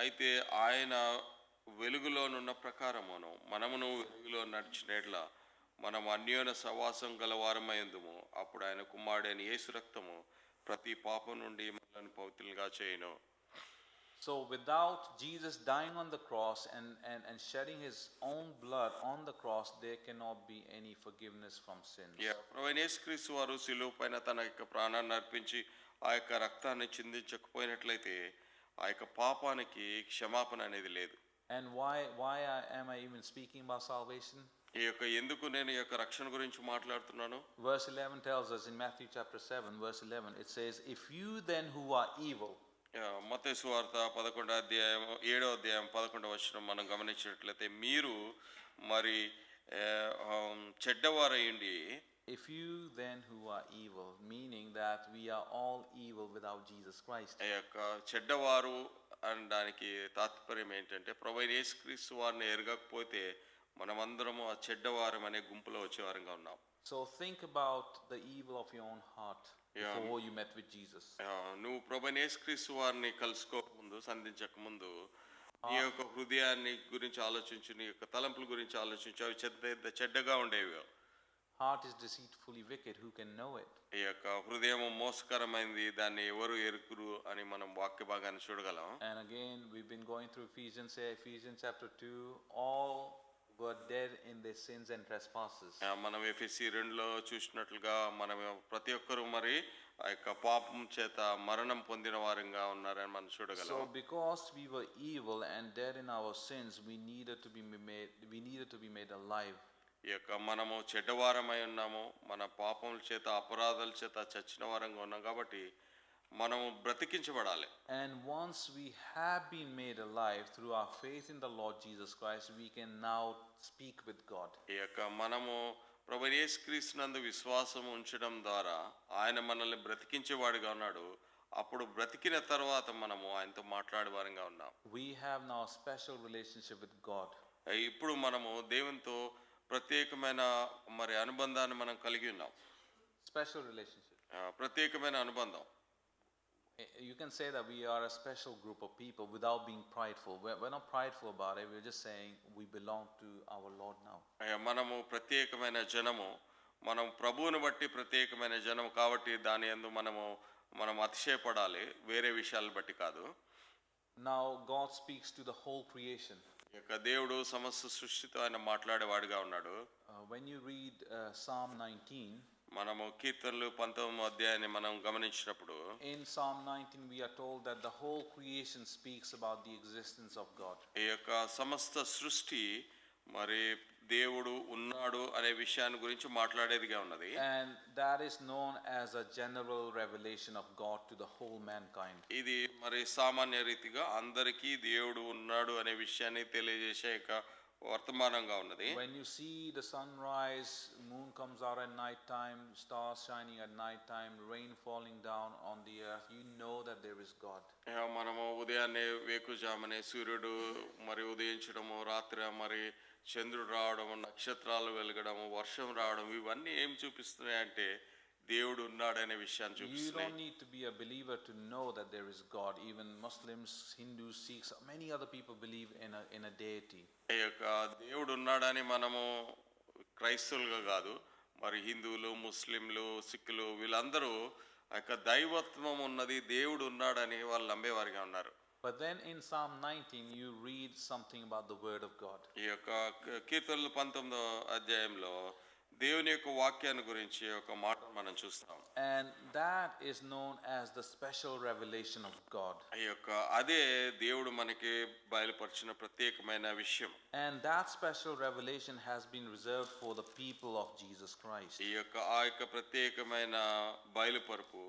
అయితే ఆయన వెలుగులోనున్న ప్రకారమును మనమును వెలుగులో నడిచినట్ల మనం అన్యోన్య సహవాసం గలవారమైందుము, అప్పుడు ఆయన కుమారుడైన యేసు రక్తము ప్రతి పాపం నుండి మనల్ని పవిత్రులుగా చేయును.
So without Jesus dying on the cross and shedding his own blood on the cross, there cannot be any forgiveness from sin.
ప్రభువైన యేసుక్రీస్తు వారు శిలువ పైన తన యొక్క ప్రాణాన్ని అర్పించి ఆ యొక్క రక్తాన్ని చిందించకపోయినట్లయితే ఆ యొక్క పాపానికి క్షమాపణ అనేది లేదు.
And am I even speaking about salvation?
ఈ యొక్క ఎందుకు నేను ఈ యొక్క రక్షణ గురించి మాట్లాడుతున్నాను?
Verse 11 tells us in Matthew chapter 7, verse 11, it says, If you then who are evil,
మత్తయి సువార్త 11వ అధ్యాయం 7వ అధ్యాయం 11వ వచనం మనం గమనించినట్లయితే మీరు మరి చెడ్డవారయ్యండి.
if you then who are evil, meaning that we are all evil without Jesus Christ.
ఈ యొక్క చెడ్డవారు అనడానికి తాత్పర్యం ఏంటంటే ప్రభువైన యేసుక్రీస్తు వారిని ఎరగకపోతే మనమందరము ఆ చెడ్డవారం అనే గుంపులో వచ్చేవారంగా ఉన్నాం.
So think about the evil of your own heart before you met with Jesus.
నువ్వు ప్రభువైన యేసుక్రీస్తు వారిని కలుసుకోకముందు, సంధించక ముందు నీ యొక్క హృదయాన్ని గురించి ఆలోచించు, నీ యొక్క తలంపుల గురించి ఆలోచించు. అవి చెడ్డగా ఉండేవి.
Heart is deceitfully wicked, who can know it?
ఈ యొక్క హృదయం మోసకరమైంది, దాన్ని ఎవరు ఎరుకురు అని మనం వాక్య భాగాన్ని చూడగలం.
And again, we've been going through Ephesians chapter 2, all were dead in their sins and trespasses.
మనం ఎఫెసీ 2లో చూసినట్లుగా మనం ప్రతి ఒక్కరు మరి ఆ యొక్క పాపం చేత మరణం పొందిన వారంగా ఉన్నారని మనం చూడగలం.
So because we were evil and dead in our sins, we needed to be made alive.
ఈ యొక్క మనము చెడ్డవారమై ఉన్నాము, మన పాపముల చేత అపరాధాల చేత చచ్చిన వారంగా ఉన్నాం కాబట్టి మనము బ్రతికించబడాలి.
And once we have been made alive through our faith in the Lord Jesus Christ, we can now speak with God.
ఈ యొక్క మనము ప్రభువైన యేసుక్రీస్తునందు విశ్వాసం ఉంచడం ద్వారా ఆయన మనల్ని బ్రతికించేవాడిగా ఉన్నాడు. అప్పుడు బ్రతికిన తర్వాత మనము ఆయనతో మాట్లాడేవారంగా ఉన్నాం.
We have now a special relationship with God.
ఇప్పుడు మనము దేవునితో ప్రత్యేకమైన మరి అనుబంధాన్ని మనం కలిగి ఉన్నాం.
Special relationship.
ప్రత్యేకమైన అనుబంధం.
You can say that we are a special group of people without being prideful. We're not prideful about it. We're just saying we belong to our Lord now.
మనము ప్రత్యేకమైన జనము, మనం ప్రభువుని బట్టి ప్రత్యేకమైన జనము కాబట్టి దాని యందు మనం అతిశయపడాలి, వేరే విషయాలను బట్టి కాదు.
Now God speaks to the whole creation.
ఈ యొక్క దేవుడు సమస్త సృష్టితో ఆయన మాట్లాడేవాడిగా ఉన్నాడు.
When you read Psalm 19,
మనము కీర్తనలు 19వ అధ్యాయాన్ని మనం గమనించినప్పుడు
in Psalm 19 we are told that the whole creation speaks about the existence of God.
ఈ యొక్క సమస్త సృష్టి మరి దేవుడు ఉన్నాడు అనే విషయాన్ని గురించి మాట్లాడేదిగా ఉన్నది.
And that is known as a general revelation of God to the whole mankind.
ఇది మరి సామాన్య రీతిగా అందరికీ దేవుడు ఉన్నాడు అనే విషయాన్ని తెలియజేసే వర్తమానంగా ఉన్నది.
When you see the sunrise, moon comes out at night time, stars shining at night time, rain falling down on the earth, you know that there is God.
మనము ఉదయాన్నే వేకుజామునే సూర్యుడు మరి ఉదయించడము, రాత్రి మరి చంద్రుడు రావడము, నక్షత్రాలు వెలగడము, వర్షం రావడం, ఇవన్నీ ఏం చూపిస్తున్నాయంటే దేవుడు ఉన్నాడనే విషయాన్ని
You
చూపిస్తున్నాయి.
don't need to be a believer to know that there is God. Even Muslims, Hindus, Sikhs, many other people believe in a deity.
ఈ యొక్క దేవుడు ఉన్నాడని మనము క్రైస్తవులుగా కాదు, మరి హిందువులు, ముస్లింలు, సిక్కులు వీళ్ళందరూ ఆ యొక్క దైవత్వం ఉన్నది, దేవుడు ఉన్నాడని వాళ్ళు నమ్మేవారిగా ఉన్నారు.
But then in Psalm 19 you read something about the word of God.
ఈ యొక్క కీర్తనలు 19వ అధ్యాయంలో దేవుని యొక్క వాక్యాన్ని గురించి ఒక మాట మనం చూస్తాం.
And that is known as the special revelation of God.
ఈ యొక్క అదే దేవుడు మనకి బయలుపరిచిన ప్రత్యేకమైన విషయం.
And that special revelation has been reserved for the people of Jesus Christ.
ఈ యొక్క ప్రత్యేకమైన బయలుపరుపు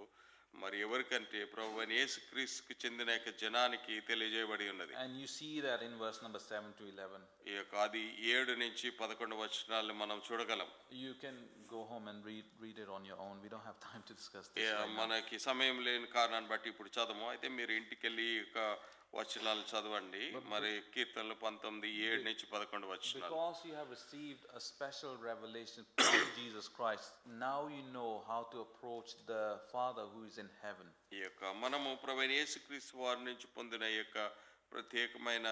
మరి ఎవరికంటే ప్రభువైన యేసుక్రీస్తుకు చెందిన యొక్క జనానికి తెలియజేయబడి ఉన్నది.
And you see that in verse number 7 to 11.
ఈ యొక్క అది 7 నుంచి 11 వచనాలను మనం చూడగలం.
You can go home and read it on your own. We don't have time to discuss this right now.
మనకి సమయం లేని కారణాన్ని బట్టి ఇప్పుడు చదవము. అయితే మీరు ఇంటికి వెళ్ళి వచనాలు చదవండి. మరి కీర్తనలు 19 7 నుంచి 11 వచనాలు.
Because you have received a special revelation from Jesus Christ, now you know how to approach the Father who is in heaven.
ఈ యొక్క మనము ప్రభువైన యేసుక్రీస్తు వారి నుంచి పొందిన ఈ యొక్క ప్రత్యేకమైన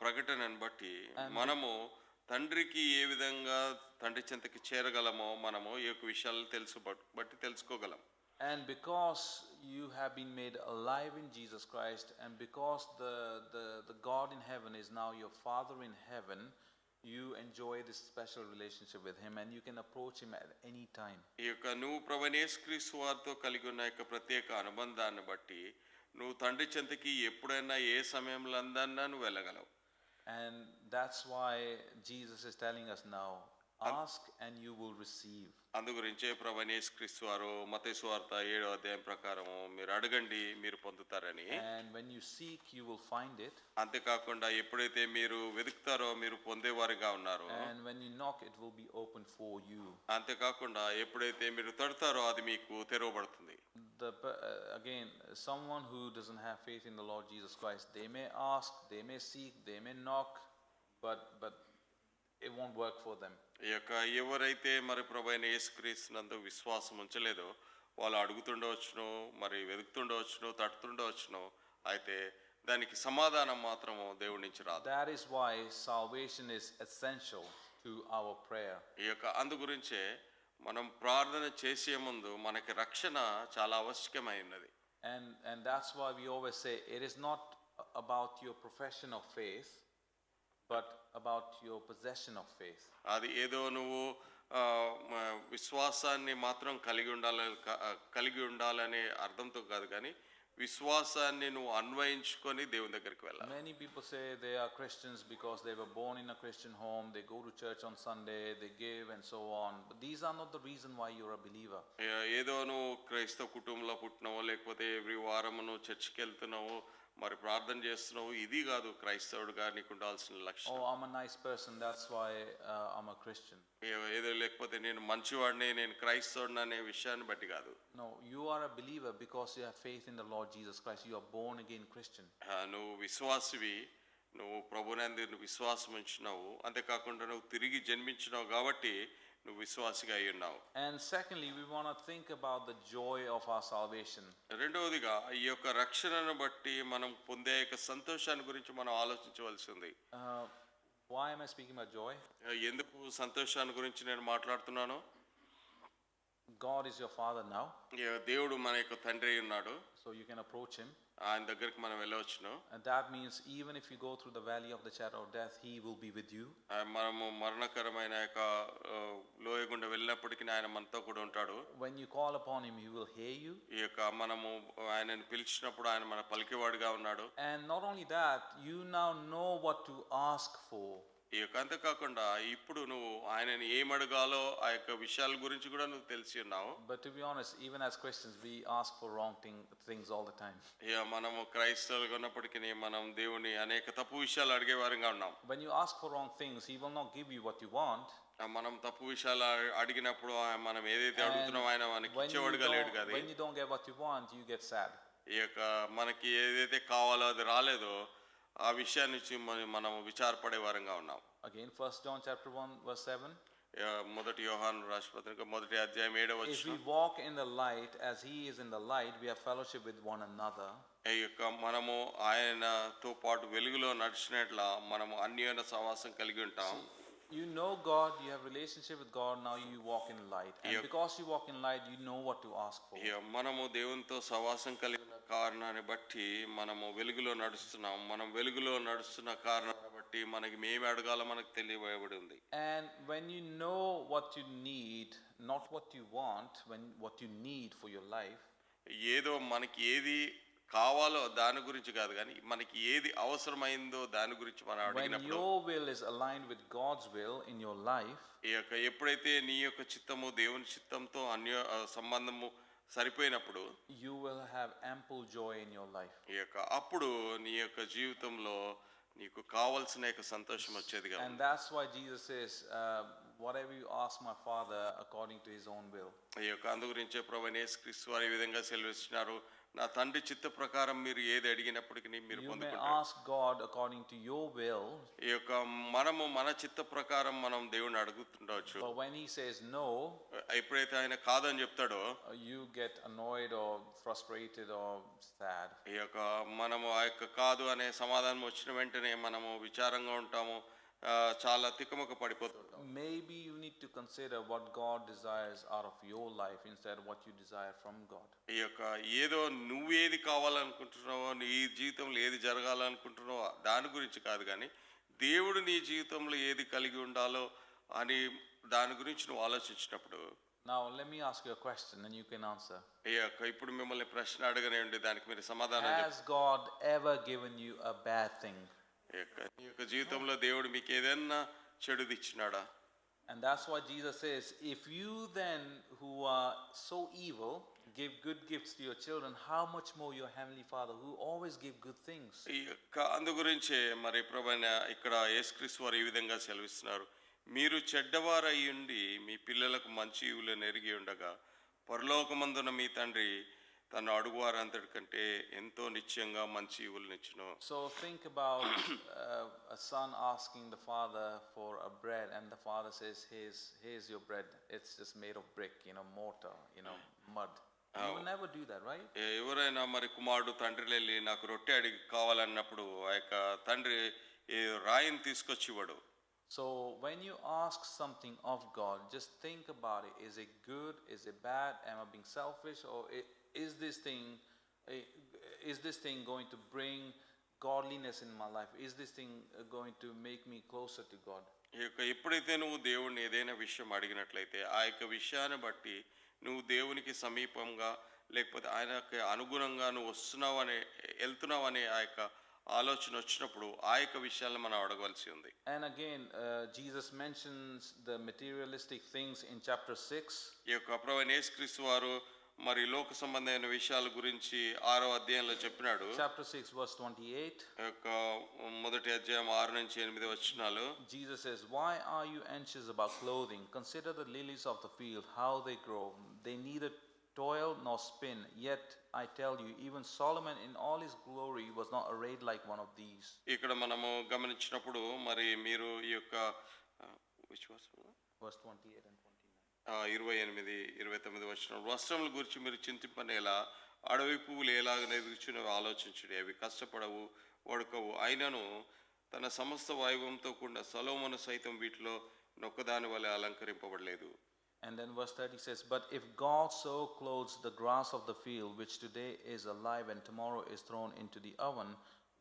ప్రకటనను బట్టి మనము తండ్రికి ఏ విధంగా తండ్రి చెంతకి చేరగలమో మనము ఈ యొక్క విషయాలు తెలుసుకోగలం.
And because you have been made alive in Jesus Christ, and because the God in heaven is now your Father in heaven, you enjoy this special relationship with him and you can approach him at any time.
ఈ యొక్క నువ్వు ప్రభువైన యేసుక్రీస్తు వారితో కలిగి ఉన్న యొక్క ప్రత్యేక అనుబంధాన్ని బట్టి నువ్వు తండ్రి చెంతకి ఎప్పుడైనా ఏ సమయంలో అందన్నా నువ్వు వెళ్ళగలవు.
And that's why Jesus is telling us now, ask and you will receive.
అందుగురించే ప్రభువైన యేసుక్రీస్తు వారు మత్తయి సువార్త 7వ అధ్యాయం ప్రకారం మీరు అడగండి మీరు పొందుతారని.
And when you seek, you will find it.
అంతేకాకుండా ఎప్పుడైతే మీరు వెతుకుతారో మీరు పొందేవారిగా ఉన్నారు.
And when you knock, it will be open for you.
అంతేకాకుండా ఎప్పుడైతే మీరు తడతారో అది మీకు తెరవబడుతుంది.
Again, someone who doesn't have faith in the Lord Jesus Christ, they may ask, they may seek, they may knock, but it won't work for them.
ఈ యొక్క ఎవరైతే మరి ప్రభువైన యేసుక్రీస్తునందు విశ్వాసం ఉంచలేదో వాళ్ళు అడుగుతుండవచ్చును, మరి వెతుకుతుండవచ్చును, తడుతుండవచ్చును, అయితే దానికి సమాధానం మాత్రము దేవుడి నుంచి రాదు.
That is why salvation is essential to our prayer.
ఈ యొక్క అందు గురించే మనం ప్రార్థన చేసే ముందు మనకి రక్షణ చాలా ఆవశ్యకమైనది.
And that's why we always say it is not about your profession of faith, but about your possession of faith.
అది ఏదో నువ్వు విశ్వాసాన్ని మాత్రం కలిగి ఉండాలనే అర్థంతో కాదు, కానీ విశ్వాసాన్ని నువ్వు అన్వయించుకొని దేవుని దగ్గరికి వెళ్ళాలి.
Many people say they are Christians because they were born in a Christian home, they go to church on Sunday, they give and so on. But these are not the reason why you're a believer.
ఏదో నువ్వు క్రైస్తవ కుటుంబంలో పుట్టినావో లేకపోతే every వారం నువ్వు చర్చికి వెళ్తున్నావు, మరి ప్రార్థన చేస్తున్నావు, ఇది కాదు క్రైస్తవుడిగా నీకు ఉండాల్సిన లక్షణం.
Oh, I'm a nice person, that's why I'm a Christian.
ఏదో లేకపోతే నేను మంచివాడిని, నేను క్రైస్తవుడిని అనే విషయాన్ని బట్టి కాదు.
No, you are a believer because you have faith in the Lord Jesus Christ. You are born again Christian.
నువ్వు విశ్వాసివి, నువ్వు ప్రభునందు విశ్వాసం ఉంచినావు, అంతేకాకుండా నువ్వు తిరిగి జన్మించినావు కాబట్టి నువ్వు విశ్వాసిగా అయి ఉన్నావు.
And secondly, we want to think about the joy of our salvation.
రెండవదిగా ఈ యొక్క రక్షణను బట్టి మనం పొందే యొక్క సంతోషాన్ని గురించి మనం ఆలోచించవలసి ఉంది.
Why am I speaking about joy?
ఎందుకు సంతోషాన్ని గురించి నేను మాట్లాడుతున్నాను?
God is your father now,
దేవుడు మన యొక్క తండ్రి అయి ఉన్నాడు,
so you can approach him.
ఆయన దగ్గరికి మనం వెళ్ళవచ్చును.
And that means even if you go through the valley of the shadow of death, he will be with you.
మనము మరణకరమైన యొక్క లోయ గుండా వెళ్ళినప్పటికీ ఆయన మనతో కూడా ఉంటాడు.
When you call upon him, he will hear you.
ఈ యొక్క మనము ఆయనను పిలిచినప్పుడు ఆయన మన పలికేవాడుగా ఉన్నాడు.
And not only that, you now know what to ask for.
ఈ యొక్క అంతేకాకుండా ఇప్పుడు నువ్వు ఆయనని ఏం అడగాలో ఆ యొక్క విషయాల గురించి కూడా నువ్వు తెలిసి ఉన్నావు.
But to be honest, even as Christians, we ask for wrong things all the time.
మనము క్రైస్తవులుగా ఉన్నప్పటికీ మనం దేవుని అనేక తప్పు విషయాలు అడిగే వారంగా ఉన్నాం.
When you ask for wrong things, he will not give you what you want.
మనం తప్పు విషయాలు అడిగినప్పుడు మనం ఏదైతే అడుగుతున్నామో ఆయన మనకి ఇచ్చేవాడుగా లేడు కదా.
When you don't get what you want, you get sad.
ఈ యొక్క మనకి ఏదైతే కావాలో అది రాలేదో ఆ విషయాన్ని మనం విచారపడే వారంగా ఉన్నాం.
Again, 1 John chapter 1 verse 7.
మొదటి యోహాను రాసిన పత్రిక మొదటి అధ్యాయం 7వ
If
వచనం.
we walk in the light as he is in the light, we have fellowship with one another.
ఈ యొక్క మనము ఆయనతో పాటు వెలుగులో నడిచినట్ల మనము అన్యోన్య సహవాసం కలిగి ఉంటాం.
You know God, you have relationship with God, now you walk in light. And because you walk in light, you know what to ask for.
మనము దేవునితో సహవాసం కలిగిన కారణాన్ని బట్టి మనము వెలుగులో నడుస్తున్నాం. మనం వెలుగులో నడుస్తున్న కారణాన్ని బట్టి మనకి ఏమి అడగాలో మనకు తెలియబడి ఉంది.
And when you know what you need, not what you want, what you need for your life.
ఏదో మనకి ఏది కావాలో దాని గురించి కాదు, కానీ మనకి ఏది అవసరమైందో దాని గురించి మనం అడిగినప్పుడు,
when your will is aligned with God's will in your life,
ఈ యొక్క ఎప్పుడైతే నీ యొక్క చిత్తము దేవుని చిత్తంతో సంబంధము సరిపోయినప్పుడు,
you will have ample joy in your life.
ఈ యొక్క అప్పుడు నీ యొక్క జీవితంలో నీకు కావాల్సిన యొక్క సంతోషం వచ్చేది కదా.
And that's why Jesus says, whatever you ask my Father according to his own will.
ఈ యొక్క అందు గురించే ప్రభువైన యేసుక్రీస్తు వారు ఈ విధంగా సెలవిస్తున్నారు, నా తండ్రి చిత్త ప్రకారం మీరు ఏది అడిగినప్పటికీ మీరు పొందుకుంటారు.
You may ask God according to your will.
ఈ యొక్క మనము మన చిత్త ప్రకారం మనం దేవుని అడుగుతుండవచ్చు.
But when he says no,
ఎప్పుడైతే ఆయన కాదని చెప్తాడో,
you get annoyed or frustrated or sad.
ఈ యొక్క మనము ఆ యొక్క కాదు అనే సమాధానం వచ్చిన వెంటనే మనము విచారంగా ఉంటాము, చాలా తికమక పడిపోతుంటాం.
Maybe you need to consider what God desires out of your life instead of what you desire from God.
ఈ యొక్క ఏదో నువ్వేది కావాలనుకుంటున్నావో, నీ జీవితంలో ఏది జరగాలనుకుంటున్నావో దాని గురించి కాదు, కానీ దేవుడు నీ జీవితంలో ఏది కలిగి ఉండాలో అని దాని గురించి నువ్వు ఆలోచించినప్పుడు,
Now, let me ask you a question and you can answer.
ఈ యొక్క ఇప్పుడు మిమ్మల్ని ప్రశ్న అడగనేయండి, దానికి మీరు సమాధానం
Has God ever given you a bad thing?
ఈ యొక్క జీవితంలో దేవుడు మీకు ఏదైనా చెడుది ఇచ్చినాడా?
And that's why Jesus says, if you then who are so evil give good gifts to your children, how much more your heavenly Father who always give good things?
ఈ యొక్క అందు గురించే మరి ప్రభువైన ఇక్కడ యేసుక్రీస్తు వారు ఈ విధంగా సెలవిస్తున్నారు, మీరు చెడ్డవారయ్యుండి మీ పిల్లలకు మంచి ఈవులను ఎరిగి ఉండగా పరలోకమందున మీ తండ్రి తను అడుగువారంతటి కంటే ఎంతో నిశ్చయంగా మంచి ఈవులను ఇచ్చును.
So think about a son asking the father for a bread, and the father says, here's your bread, it's just made of brick, mortar, mud. You will never do that, right?
ఎవరైనా మరి కుమారుడు తండ్రి వెళ్ళి నాకు రొట్టె అడిగి కావాలన్నప్పుడు ఆ యొక్క తండ్రి ఈ రాయిని తీసుకొచ్చి ఇవ్వడు.
So when you ask something of God, just think about it. Is it good? Is it bad? Am I being selfish? Or is this thing going to bring godliness in my life? Is this thing going to make me closer to God?
ఈ యొక్క ఎప్పుడైతే నువ్వు దేవుణ్ణి ఏదైనా విషయం అడిగినట్లయితే ఆ యొక్క విషయాన్ని బట్టి నువ్వు దేవునికి సమీపంగా లేకపోతే ఆయనకి అనుగుణంగా నువ్వు వెళ్తున్నావు అనే ఆ యొక్క ఆలోచన వచ్చినప్పుడు ఆ యొక్క విషయాలను మనం అడగవలసి ఉంది.
And again, Jesus mentions the materialistic things in chapter 6.
ఈ యొక్క ప్రభువైన యేసుక్రీస్తు వారు మరి లోక సంబంధమైన విషయాల గురించి 6వ అధ్యాయంలో చెప్పినాడు.
Chapter 6 verse 28.
ఈ యొక్క మొదటి అధ్యాయం 6 నుంచి 8 వచనాలు.
Jesus says, "Why are you anxious about clothing? Consider the lilies of the field, how they grow. They neither toil nor spin. Yet I tell you, even Solomon in all his glory was not arrayed like one of these."
ఇక్కడ మనము గమనించినప్పుడు మరి మీరు ఈ యొక్క which was
verse 28 and 29.
28, 29 వచనం. వస్త్రముల గురించి మీరు చింతింపనేలా అడవి పువ్వులు ఎలాగ ఎదుగుచున్నవి ఆలోచించుడి, అవి కష్టపడవు వడకవు, అయినను తన సమస్త వైభవంతో కూడిన సొలొమోను సైతం వీటిలో నొక్కదాని వలె అలంకరింపబడలేదు.
And then verse 30 says, "But if God so clothes the grass of the field, which today is alive and tomorrow is thrown into the oven,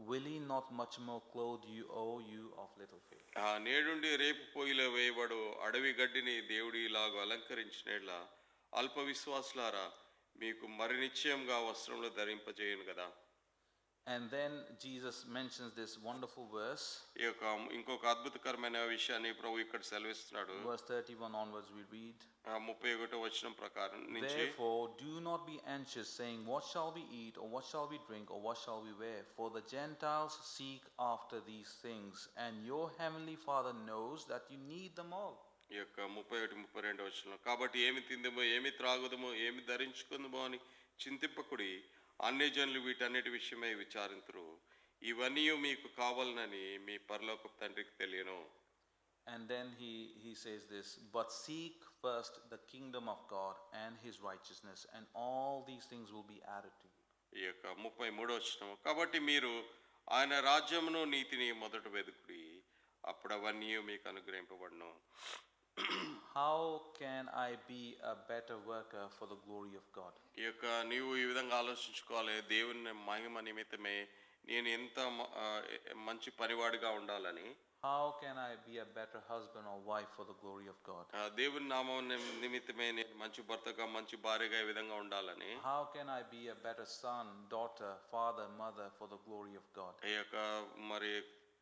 will he not much more clothe you, O you of little faith?"
నేడుండి రేపు పొయ్యిలో వేయబడు అడవి గడ్డిని దేవుడి ఇలాగ అలంకరించినట్లా అల్ప విశ్వాసులారా మీకు మరి నిశ్చయంగా వస్త్రంలో ధరింపజేయను కదా.
And then Jesus mentions this wonderful verse.
ఈ యొక్క ఇంకొక అద్భుతకరమైన విషయాన్ని ప్రభు ఇక్కడ సెలవిస్తున్నాడు.
Verse 31 onwards we read.
31వ వచనం ప్రకారం నుంచి,
"Therefore do not be anxious, saying, what shall we eat, or what shall we drink, or what shall we wear? For the Gentiles seek after these things, and your heavenly Father knows that you need them all."
ఈ యొక్క 31, 32 వచనం, కాబట్టి ఏమి తిందమో ఏమి త్రాగుదమో ఏమి ధరించుకుందమో అని చింతింపకుడి, అన్యజనులు వీటన్నిటి విషయమై విచారింతురు, ఇవన్నీ మీకు కావాలనని మీ పరలోకపు తండ్రికి తెలియను.
And then he says this, "But seek first the kingdom of God and his righteousness, and all these things will be added to you."
ఈ యొక్క 33వ వచనం, కాబట్టి మీరు ఆయన రాజ్యమును నీతిని మొదట వెదుకుడి, అప్పుడు అవన్నీ మీకు అనుగ్రహింపబడును.
How can I be a better worker for the glory of God?
ఈ యొక్క నీవు ఈ విధంగా ఆలోచించుకోవాలి, దేవుని మహిమ నిమిత్తమే నేను ఎంత మంచి పనివాడిగా ఉండాలని.
How can I be a better husband or wife for the glory of God?
దేవుని నామం నిమిత్తమే నేను మంచి భర్తగా మంచి భార్యగా ఈ విధంగా ఉండాలని.
How can I be a better son, daughter, father, mother for the glory of God?
ఈ యొక్క మరి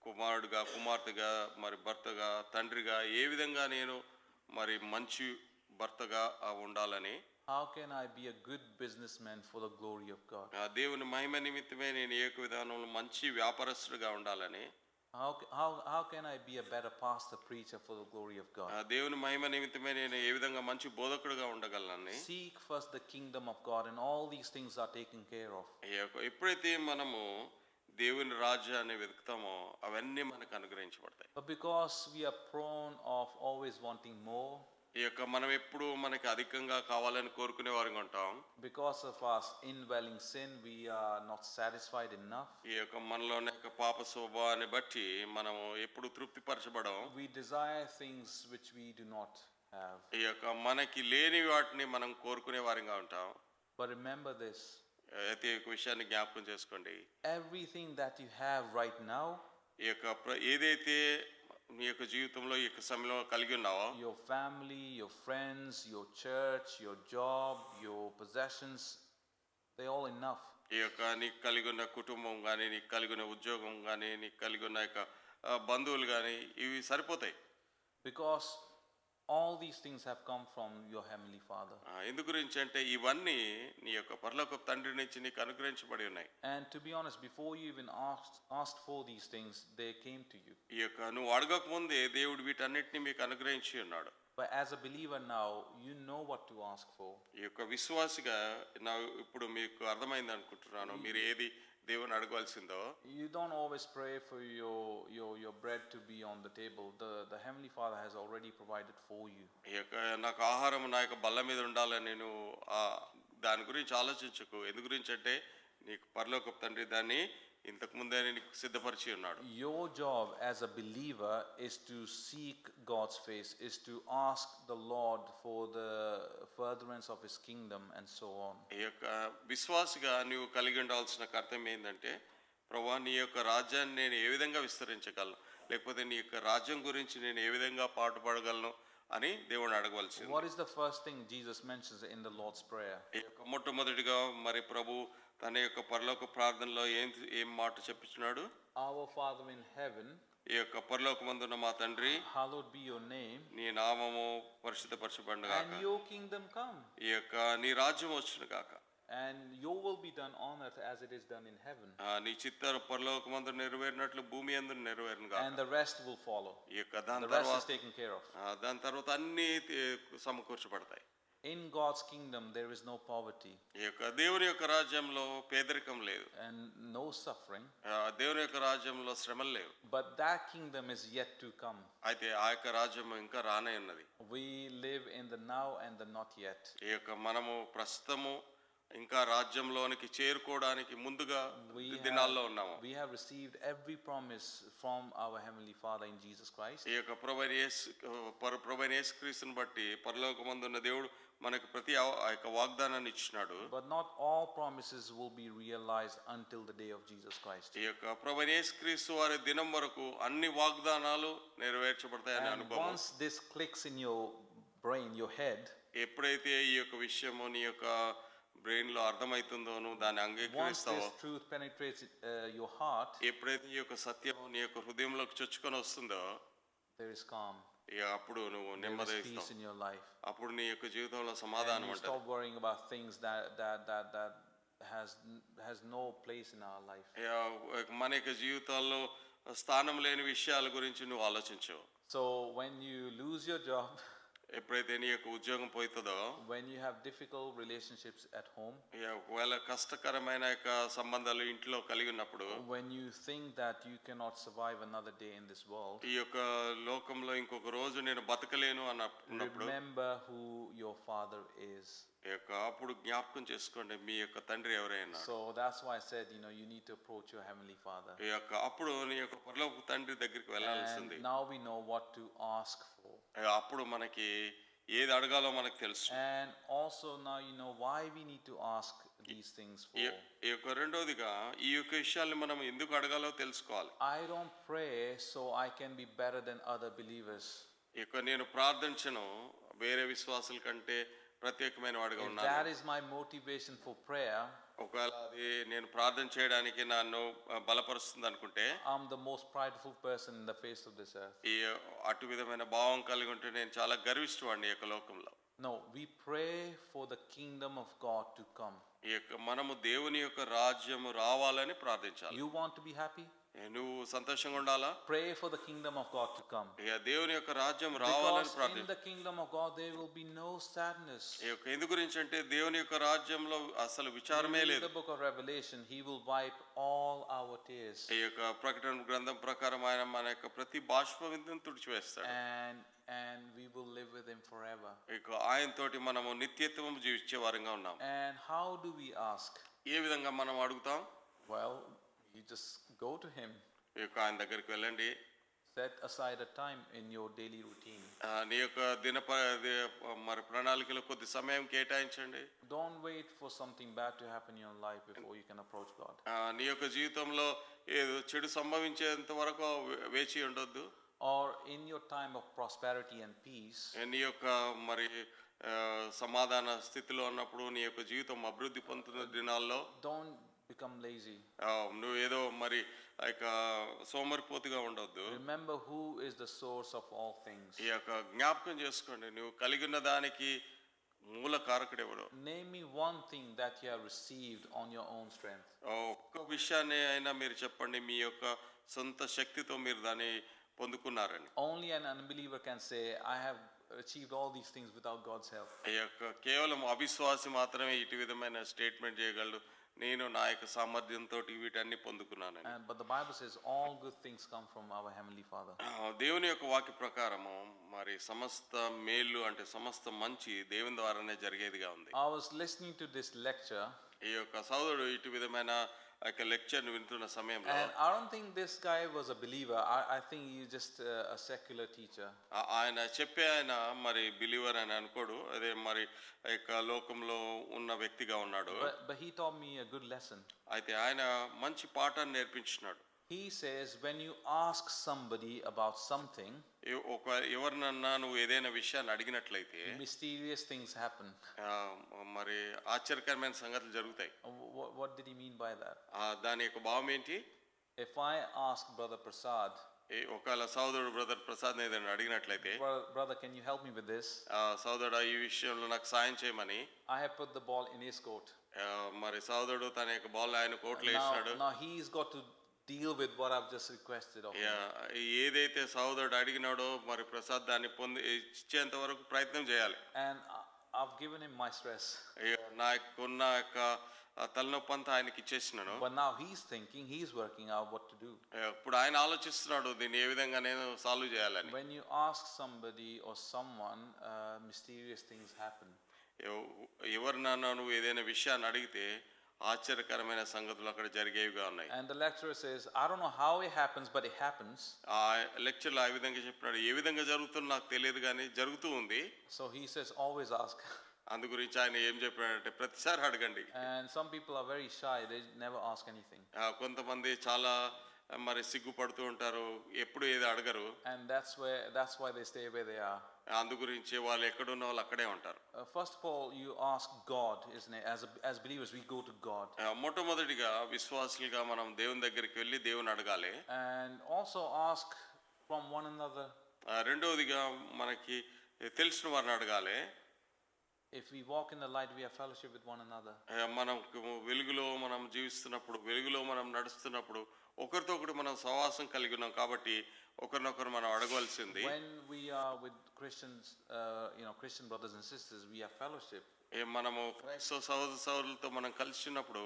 కుమారుడుగా కుమార్తెగా మరి భర్తగా తండ్రిగా ఏ విధంగా నేను మరి మంచి భర్తగా ఉండాలని.
How can I be a good businessman for the glory of God?
దేవుని మహిమ నిమిత్తమే నేను ఏ విధానంలో మంచి వ్యాపారస్తుడిగా ఉండాలని.
How can I be a better pastor, preacher for the glory of God?
దేవుని మహిమ నిమిత్తమే నేను ఏ విధంగా మంచి బోధకుడిగా ఉండగలనని.
Seek first the kingdom of God, and all these things are taken care of.
ఎప్పుడైతే మనము దేవుని రాజ్యాన్ని వెతుకుతామో అవన్నీ మనకు అనుగ్రహించబడతాయి.
But because we are prone of always wanting more,
ఈ యొక్క మనం ఎప్పుడు మనకి అధికంగా కావాలని కోరుకునే వారిగా ఉంటాం.
because of our indwelling sin, we are not satisfied enough.
ఈ యొక్క మనలోని యొక్క పాప స్వభావాన్ని బట్టి మనము ఎప్పుడు తృప్తిపరచబడం.
We desire things which we do not have.
ఈ యొక్క మనకి లేని వాటిని మనం కోరుకునే వారిగా ఉంటాం.
But remember this,
అయితే ఈ విషయాన్ని జ్ఞాపకం చేసుకోండి,
everything that you have right now
ఈ యొక్క ఏదైతే నీ యొక్క జీవితంలో ఈ యొక్క సమయంలో కలిగి ఉన్నావో,
your family, your friends, your church, your job, your possessions, they're all enough.
ఈ యొక్క నీకు కలిగి ఉన్న కుటుంబం కానీ, నీకు కలిగి ఉన్న ఉద్యోగం కానీ, నీకు కలిగి ఉన్న యొక్క బంధువులు కానీ, ఇవి సరిపోతాయి.
Because all these things have come from your heavenly Father.
ఎందు గురించి అంటే ఇవన్నీ నీ యొక్క పరలోకపు తండ్రి నుంచి నీకు అనుగ్రహించబడి ఉన్నాయి.
And to be honest, before you even asked for these things, they came to you.
ఈ యొక్క నువ్వు అడగక ముందే దేవుడు వీటన్నిటిని మీకు అనుగ్రహించి ఉన్నాడు.
But as a believer now, you know what to ask for.
ఈ యొక్క విశ్వాసిగా నా ఇప్పుడు మీకు అర్థమైంది అనుకుంటున్నాను మీరు ఏది దేవుని అడగవలసిందో.
You don't always pray for your bread to be on the table. The heavenly Father has already provided for you.
ఈ యొక్క నాకు ఆహారం నా యొక్క బల్ల మీద ఉండాలని నేను దాని గురించి ఆలోచించకు. ఎందు గురించి అంటే నీకు పరలోకపు తండ్రి దాన్ని ఇంతకు ముందే నీకు సిద్ధపరిచి ఉన్నాడు.
Your job as a believer is to seek God's face, is to ask the Lord for the furtherance of His kingdom and so on.
ఈ యొక్క విశ్వాసిగా నువ్వు కలిగి ఉండాల్సిన కర్తవ్యం ఏంటంటే, ప్రభువా నీ యొక్క రాజ్యాన్ని నేను ఏ విధంగా విస్తరించగలను, లేకపోతే నీ యొక్క రాజ్యం గురించి నేను ఏ విధంగా పాటుపడగలను అని దేవుని అడగవలసింది.
What is the first thing Jesus mentions in the Lord's Prayer?
ఈ యొక్క మొట్టమొదటిగా మరి ప్రభు తన యొక్క పరలోక ప్రార్థనలో ఏం మాట చెప్తున్నాడు?
Our Father in heaven,
ఈ యొక్క పరలోకమందున్న మా తండ్రి,
hallowed be your name,
నీ నామము పరిశుద్ధపరచబడును గాక,
and your kingdom come,
ఈ యొక్క నీ రాజ్యం వచ్చును గాక,
and your will be done on earth as it is done in heaven.
నీ చిత్తం పరలోకమందు నెరవేరినట్లు భూమి యందు నెరవేరును గాక.
And the rest will follow.
ఈ యొక్క దాని
The rest is
తర్వాత
taken care of.
దాని తర్వాత అన్ని సమకూర్చబడతాయి.
In God's kingdom there is no poverty
ఈ యొక్క దేవుని యొక్క రాజ్యంలో పేదరికం లేదు,
and no suffering,
దేవుని యొక్క రాజ్యంలో శ్రమలు లేవు.
but that kingdom is yet to come.
అయితే ఆ యొక్క రాజ్యం ఇంకా రానే ఉన్నది.
We live in the now and the not yet.
ఈ యొక్క మనము ప్రస్తుతము ఇంకా రాజ్యంలోనికి చేరుకోవడానికి ముందుగా దినాల్లో ఉన్నాము.
We have received every promise from our heavenly Father in Jesus Christ.
ఈ యొక్క ప్రభువైన యేసుక్రీస్తుని బట్టి పరలోకమందున్న దేవుడు మనకు ప్రతి ఆ యొక్క వాగ్దానాన్ని ఇచ్చినాడు.
But not all promises will be realized until the day of Jesus Christ.
ఈ యొక్క ప్రభువైన యేసుక్రీస్తు వారి దినం వరకు అన్ని వాగ్దానాలు నెరవేర్చబడతాయని
And
అనుభవం.
once this clicks in your brain, your head,
ఎప్పుడైతే ఈ యొక్క విషయము నీ యొక్క బ్రెయిన్ లో అర్థమవుతుందో నువ్వు దాన్ని
once
అంగీకరిస్తావో,
this truth penetrates your heart,
ఎప్పుడైతే ఈ యొక్క సత్యము నీ యొక్క హృదయంలోకి చొచ్చుకొని వస్తుందో,
there is calm.
ఇక అప్పుడు నువ్వు
There is
నెమ్మదిస్తావు.
peace in your life.
అప్పుడు నీ యొక్క జీవితంలో
And
సమాధానం
you
ఉంటుంది.
stop worrying about things that has no place in our life.
మన యొక్క జీవితాల్లో స్థానం లేని విషయాల గురించి నువ్వు ఆలోచించవు.
So when you lose your job,
ఎప్పుడైతే నీ యొక్క ఉద్యోగం పోతుందో,
when you have difficult relationships at home,
ఒకవేళ కష్టకరమైన యొక్క సంబంధాలు ఇంట్లో కలిగి ఉన్నప్పుడు,
when you think that you cannot survive another day in this world,
ఈ యొక్క లోకంలో ఇంకొక రోజు నేను బతకలేను అన్నప్పుడు,
remember who your Father is.
అప్పుడు జ్ఞాపకం చేసుకోండి మీ యొక్క తండ్రి ఎవరైనా.
So that's why I said, you need to approach your heavenly Father.
అప్పుడు నీ యొక్క పరలోక తండ్రి దగ్గరికి వెళ్ళాల్సింది.
And now we know what to ask for.
అప్పుడు మనకి ఏది అడగాలో మనకు తెలుసు.
And also now you know why we need to ask these things for.
ఈ యొక్క రెండోదిగా ఈ యొక్క విషయాల్ని మనం ఎందుకు అడగాలో తెలుసుకోవాలి.
I don't pray so I can be better than other believers.
నేను ప్రార్థించను వేరే విశ్వాసుల కంటే ప్రత్యేకమైన వాడిగా
If
ఉన్నాను.
that is my motivation for prayer,
ఒకవేళ అది నేను ప్రార్థన చేయడానికి నన్ను బలపరుస్తుంది అనుకుంటే,
I'm the most prideful person in the face of this earth.
ఈ అటు విధమైన భావం కలిగి ఉంటే నేను చాలా గర్విష్ఠవాడిని ఈ యొక్క లోకంలో.
No, we pray for the kingdom of God to come.
మనము దేవుని యొక్క రాజ్యము రావాలని ప్రార్థించాలి.
You want to be happy?
నువ్వు సంతోషంగా ఉండాలా?
Pray for the kingdom of God to come.
దేవుని యొక్క రాజ్యం రావాలని
Because in
ప్రార్థించాలి.
the kingdom of God there will be no sadness.
ఎందు గురించి అంటే దేవుని యొక్క రాజ్యంలో అసలు విచారమే
In
లేదు.
the book of Revelation, He will wipe all our tears.
ఈ యొక్క ప్రకటన గ్రంథం ప్రకారం ఆయన మన యొక్క ప్రతి బాష్పవిందును తుడిచివేస్తాడు.
And we will live with Him forever.
ఆయన తోటి మనము నిత్యత్వం జీవించే వారంగా ఉన్నాం.
And how do we ask?
ఏ విధంగా మనం అడుగుతాం?
Well, you just go to Him.
ఆయన దగ్గరికి వెళ్ళండి.
Set aside a time in your daily routine.
నీ యొక్క మరి ప్రణాళికలో కొద్ది సమయం కేటాయించండి.
Don't wait for something bad to happen in your life before you can approach God.
నీ యొక్క జీవితంలో ఏదో చెడు సంభవించేంత వరకు వేచి ఉండొద్దు.
or in your time of prosperity and peace,
నీ యొక్క మరి సమాధాన స్థితిలో ఉన్నప్పుడు నీ యొక్క జీవితం అభివృద్ధి పొందుతున్న దినాల్లో
don't become lazy.
నువ్వేదో మరి ఆ యొక్క సోమరిపోతుగా ఉండొద్దు.
Remember who is the source of all things.
ఈ యొక్క జ్ఞాపకం చేసుకోండి, నువ్వు కలిగి ఉన్న దానికి మూల కారకుడు ఎవడు.
Name me one thing that you have received on your own strength.
ఒక్క విషయాన్ని అయినా మీరు చెప్పండి, మీ యొక్క సొంత శక్తితో మీరు దాన్ని పొందుకున్నారని.
Only an unbeliever can say, I have achieved all these things without God's help.
ఈ యొక్క కేవలం అవిశ్వాసి మాత్రమే ఇటు విధమైన స్టేట్మెంట్ చేయగలడు, నేను నా యొక్క సామర్థ్యంతో వీటన్ని పొందుకున్నానని.
But the Bible says all good things come from our Heavenly Father.
దేవుని యొక్క వాక్య ప్రకారము మరి సమస్త మేలు అంటే సమస్త మంచి దేవుని ద్వారానే జరిగేదిగా ఉంది.
I was listening to this lecture,
ఈ యొక్క సోదరుడు ఇటు విధమైన ఆ యొక్క లెక్చర్ వింటున్న సమయంలో,
and I don't think this guy was a believer. I think he's just a secular teacher.
ఆయన చెప్పే ఆయన మరి బిలీవర్ అని అనుకోడు, అదే మరి ఆ యొక్క లోకంలో ఉన్న వ్యక్తిగా ఉన్నాడు.
But he taught me a good lesson.
అయితే ఆయన మంచి పాఠాన్ని నేర్పించినాడు.
He says, when you ask somebody about something,
ఎవరినన్నా నువ్వు ఏదైనా విషయాన్ని అడిగినట్లయితే
mysterious things happen.
మరి ఆశ్చర్యకరమైన సంగతులు జరుగుతాయి.
What did he mean by that?
దాని యొక్క భావం ఏంటి?
If I ask Brother Prasad,
ఒకవేళ సోదరుడు బ్రదర్ ప్రసాద్ ఏదైనా అడిగినట్లయితే,
brother, can you help me with this?
సోదరుడు ఈ విషయంలో నాకు సాయం చేయమని,
I have put the ball in his court.
మరి సోదరుడు తన యొక్క బాల్ ఆయన కోర్టులో వేసినాడు.
Now he's got to deal with what I've just requested of him.
ఏదైతే సోదరుడు అడిగినాడో మరి ప్రసాద్ దాన్ని ఇచ్చేంత వరకు ప్రయత్నం చేయాలి.
And I've given him my stress.
నాకున్న యొక్క తలనొప్పి అంతా ఆయనకి ఇచ్చేసినాను.
But now he's working out what to do.
ఇప్పుడు ఆయన ఆలోచిస్తున్నాడు దీన్ని ఏ విధంగా నేను సాల్వ్ చేయాలని.
When you ask somebody or someone, mysterious things happen.
ఎవరినన్నా నువ్వు ఏదైనా విషయాన్ని అడిగితే ఆశ్చర్యకరమైన సంగతులు అక్కడ జరిగేవిగా ఉన్నాయి.
And the lecturer says, I don't know how it happens, but it happens.
ఆ లెక్చర్లో ఆ విధంగా చెప్పినాడు, ఏ విధంగా జరుగుతుందో నాకు తెలియదు కానీ జరుగుతూ ఉంది.
So he says, always ask.
అందు గురించి ఆయన ఏం చెప్పినాడంటే ప్రతిసారి అడగండి.
And some people are very shy, they never ask anything.
కొంతమంది చాలా మరి సిగ్గుపడుతూ ఉంటారు, ఎప్పుడు ఏది అడగరు.
And that's why they stay where they are.
అందు గురించి వాళ్ళు ఎక్కడున్న వాళ్ళు అక్కడే ఉంటారు.
First of all, you ask God, isn't it? As believers, we go to God.
మొట్టమొదటిగా విశ్వాసులుగా మనం దేవుని దగ్గరికి వెళ్ళి దేవుని అడగాలి.
And also ask from one another.
రెండవదిగా మనకి తెలిసిన వారిని అడగాలి.
If we walk in the light, we have fellowship with one another.
మనం వెలుగులో మనం జీవిస్తున్నప్పుడు, వెలుగులో మనం నడుస్తున్నప్పుడు ఒకరితో ఒకటి మనం సహవాసం కలిగి ఉన్నాం కాబట్టి ఒకరినొకరు మనం అడగవలసింది.
When we are with Christians, Christian brothers and sisters, we have fellowship.
మనము క్రైస్తవ సహోదరులతో మనం కలిసి ఉన్నప్పుడు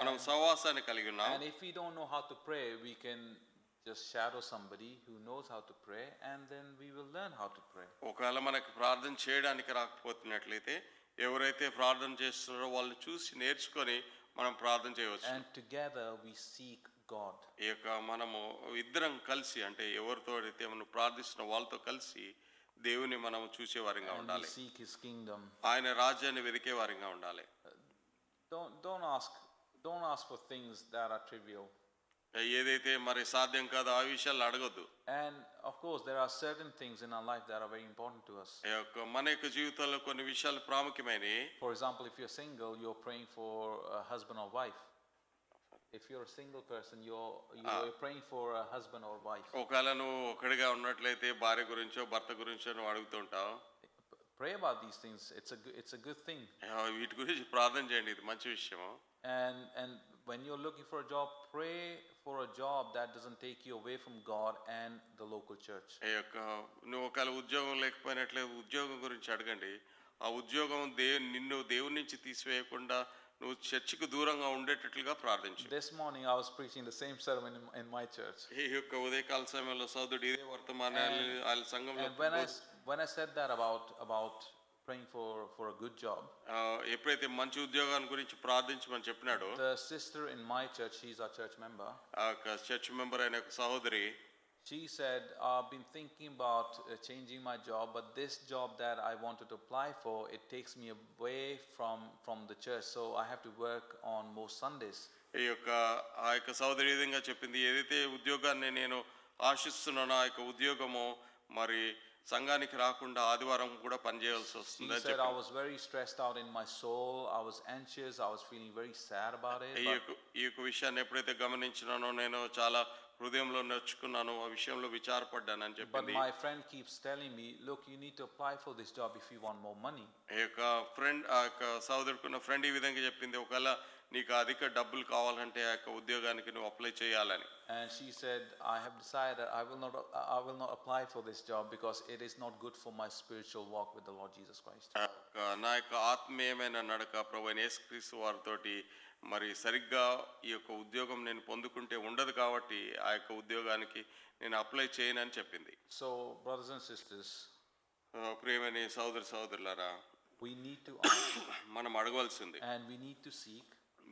మనం సహవాసాన్ని కలిగి ఉన్నాం.
And if we don't know how to pray, we can just shadow somebody who knows how to pray, and then we will learn how to pray.
ఒకవేళ మనకి ప్రార్థన చేయడానికి రాకపోతున్నట్లయితే ఎవరైతే ప్రార్థన చేస్తున్నారో వాళ్ళని చూసి నేర్చుకొని మనం ప్రార్థన చేయవచ్చు.
And together we seek God.
ఈ యొక్క మనము ఇద్దరం కలిసి అంటే ఎవరితో అయితే మనం ప్రార్థిస్తున్న వాళ్ళతో కలిసి దేవుని మనం చూసేవారిగా ఉండాలి.
And we seek His kingdom.
ఆయన రాజ్యాన్ని వెదికే వారిగా ఉండాలి.
Don't ask for things that are trivial.
ఏదైతే మరి సాధ్యం కాదో ఆ విషయాలు అడగొద్దు.
And of course there are certain things in our life that are very important to us.
మన యొక్క జీవితంలో కొన్ని విషయాలు ప్రాముఖ్యమైనవి.
For example, if you're single, you're praying for a husband or wife. If you're a single person, you're praying for a husband or wife.
ఒకవేళ నువ్వు ఒకడిగా ఉన్నట్లయితే భార్య గురించో భర్త గురించో నువ్వు అడుగుతుంటావు.
Pray about these things. It's a good thing.
వీటి గురించి ప్రార్థన చేయండి, ఇది మంచి విషయము.
And when you're looking for a job, pray for a job that doesn't take you away from God and the local church.
నువ్వు ఒకవేళ ఉద్యోగం లేకపోయినట్లయితే ఉద్యోగం గురించి అడగండి. ఆ ఉద్యోగం నిన్ను దేవుని నుంచి తీసివేయకుండా నువ్వు చర్చికి దూరంగా ఉండేటట్లుగా ప్రార్థించు.
This morning I was preaching the same sermon in my church.
ఈ యొక్క ఉదయకాల సమయంలో సోదరుడు ఇదే వర్తమానాన్ని వాళ్ళ సంఘంలో
when I said that about praying for a good job,
ఎప్పుడైతే మంచి ఉద్యోగాన్ని గురించి ప్రార్థించమని చెప్పినాడో,
the sister in my church, she's our church member,
ఆ చర్చ్ మెంబర్ అయిన ఒక సహోదరి,
she said, I've been thinking about changing my job, but this job that I wanted to apply for, it takes me away from the church, so I have to work on most Sundays.
ఆ యొక్క సహోదరి విధంగా చెప్పింది, ఏదైతే ఉద్యోగాన్ని నేను ఆశిస్తున్న నా యొక్క ఉద్యోగము మరి సంఘానికి రాకుండా ఆదివారం కూడా పనిచేయాల్సి
She
వస్తుంది అని
said, I
చెప్పాను.
was very stressed out in my soul. I was anxious. I was feeling very sad about it.
ఈ యొక్క విషయాన్ని ఎప్పుడైతే గమనించినానో నేను చాలా హృదయంలో నొచ్చుకున్నాను, ఆ విషయంలో విచారపడ్డాను అని
But
చెప్పింది.
my friend keeps telling me, look, you need to apply for this job if you want more money.
ఈ యొక్క ఆ యొక్క సోదరుకున్న ఫ్రెండ్ ఈ విధంగా చెప్పింది, ఒకవేళ నీకు అధిక డబ్బులు కావాలంటే ఆ యొక్క ఉద్యోగానికి నువ్వు అప్లై చేయాలని.
And she said, I have decided I will not apply for this job because it is not good for my spiritual walk with the Lord Jesus Christ.
నా యొక్క ఆత్మీయమైన నడక ప్రభువైన యేసుక్రీస్తు వారితోటి మరి సరిగ్గా ఈ యొక్క ఉద్యోగం నేను పొందుకుంటే ఉండదు కాబట్టి ఆ యొక్క ఉద్యోగానికి నేను అప్లై చేయనని చెప్పింది.
So, brothers and sisters,
ప్రియమైన సోదరులారా,
we need to ask
మనం అడగవలసింది,
and we need to seek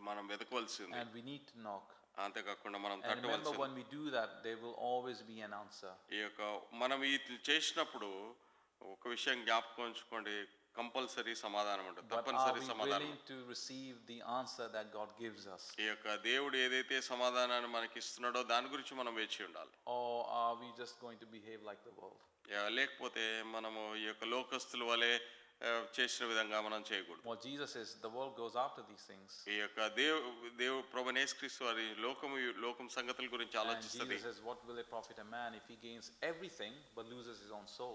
మనం వెతకవలసింది,
and we need to knock.
అంతేకాకుండా మనం
And remember,
తట్టవలసింది.
when we do that, there will always be an answer.
ఈ యొక్క మనం ఇది చేసినప్పుడు ఒక విషయం జ్ఞాపకం ఉంచుకోండి, కంపల్సరీ సమాధానం ఉంటుంది,
But are
తప్పనిసరి
we
సమాధానం.
willing to receive the answer that God gives us?
ఈ యొక్క దేవుడు ఏదైతే సమాధానాన్ని మనకి ఇస్తున్నాడో దాని గురించి మనం వేచి ఉండాలి.
Or are we just going to behave like the world?
లేకపోతే మనము ఈ యొక్క లోకస్తుల వలె చేసిన విధంగా మనం చేయకూడదు.
Well, Jesus says the world goes after these things.
ఈ యొక్క దేవుడు ప్రభువైన యేసుక్రీస్తు వారి లోకం సంగతుల గురించి
And
ఆలోచిస్తుంది.
Jesus says, what will it profit a man if he gains everything but loses his own soul?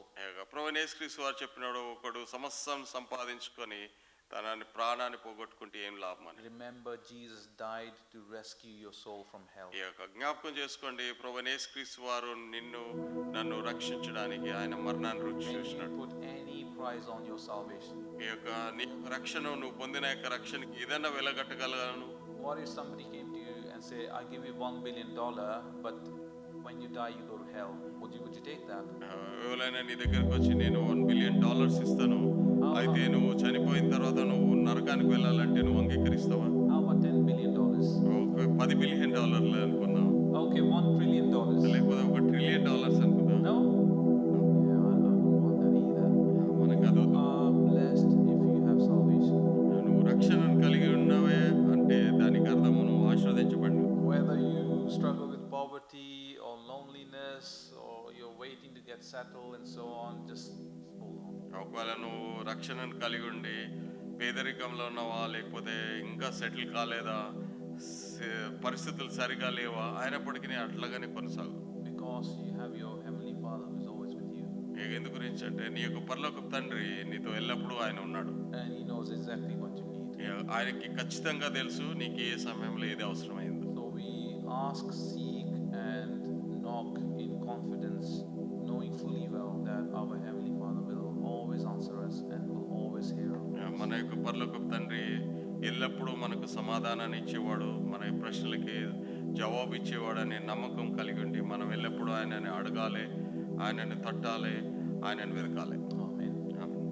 ప్రభువైన యేసుక్రీస్తు వారు చెప్పినాడు, ఒకడు సమస్తం సంపాదించుకొని తన ప్రాణాన్ని పోగొట్టుకుంటే ఏం లాభం అని.
Remember, Jesus died to rescue your soul from hell.
ఈ యొక్క జ్ఞాపకం చేసుకోండి, ప్రభువైన యేసుక్రీస్తు వారు నన్ను రక్షించడానికి ఆయన మరణాన్ని రుచి
And he
చూసినాడు.
put any price on your salvation.
ఈ యొక్క నీ రక్షణ, నువ్వు పొందిన యొక్క రక్షణకి ఏదైనా వెలగట్టగలను.
What if somebody came to you and say, I give you $1 billion, but when you die you go to hell? Would you take that?
ఎవరైనా నీ దగ్గరకు వచ్చి నేను $1 బిలియన్ ఇస్తాను, అయితే నువ్వు చనిపోయిన తర్వాత నువ్వు నరకానికి వెళ్ళాలంటే నువ్వు అంగీకరిస్తావా?
How about $10 billion?
ఒక $10 బిలియన్ అనుకుందాం,
Okay, $1 trillion.
లేకపోతే $1 ట్రిలియన్ అనుకుందాం.
No? Yeah, I wouldn't want that either.
మనకు అది
You are blessed if you have salvation.
నువ్వు రక్షణను కలిగి ఉన్నావే అంటే దానికి అర్థము నువ్వు ఆశీర్వదించబడి.
Whether you struggle with poverty or loneliness or you're waiting to get settled and so on, just hold on.
ఒకవేళ నువ్వు రక్షణను కలిగి ఉండి పేదరికంలో ఉన్నావా, లేకపోతే ఇంకా సెటిల్ కాలేదా, పరిస్థితులు సరిగా లేవా, అయినప్పటికీ అట్లాగానే కొనసాగు.
Because you have your heavenly Father who is always with you.
ఎందు గురించి అంటే నీ యొక్క పరలోకపు తండ్రి నీతో ఎల్లప్పుడూ ఆయన ఉన్నాడు.
And he knows exactly what you need.
ఆయనకి ఖచ్చితంగా తెలుసు నీకు ఏ సమయంలో ఏది అవసరమైంది.
So we ask, seek and knock in confidence, knowing fully well that our heavenly Father will always answer us and will always hear.
మన యొక్క పరలోకపు తండ్రి ఎల్లప్పుడూ మనకు సమాధానాన్ని ఇచ్చేవాడు, మన ప్రశ్నలకి జవాబు ఇచ్చేవాడు అనే నమ్మకం కలిగి ఉండి మనం ఎల్లప్పుడూ ఆయనని అడగాలి, ఆయనని తట్టాలి, ఆయనని వెతకాలి.
Amen.
ఆమేన్.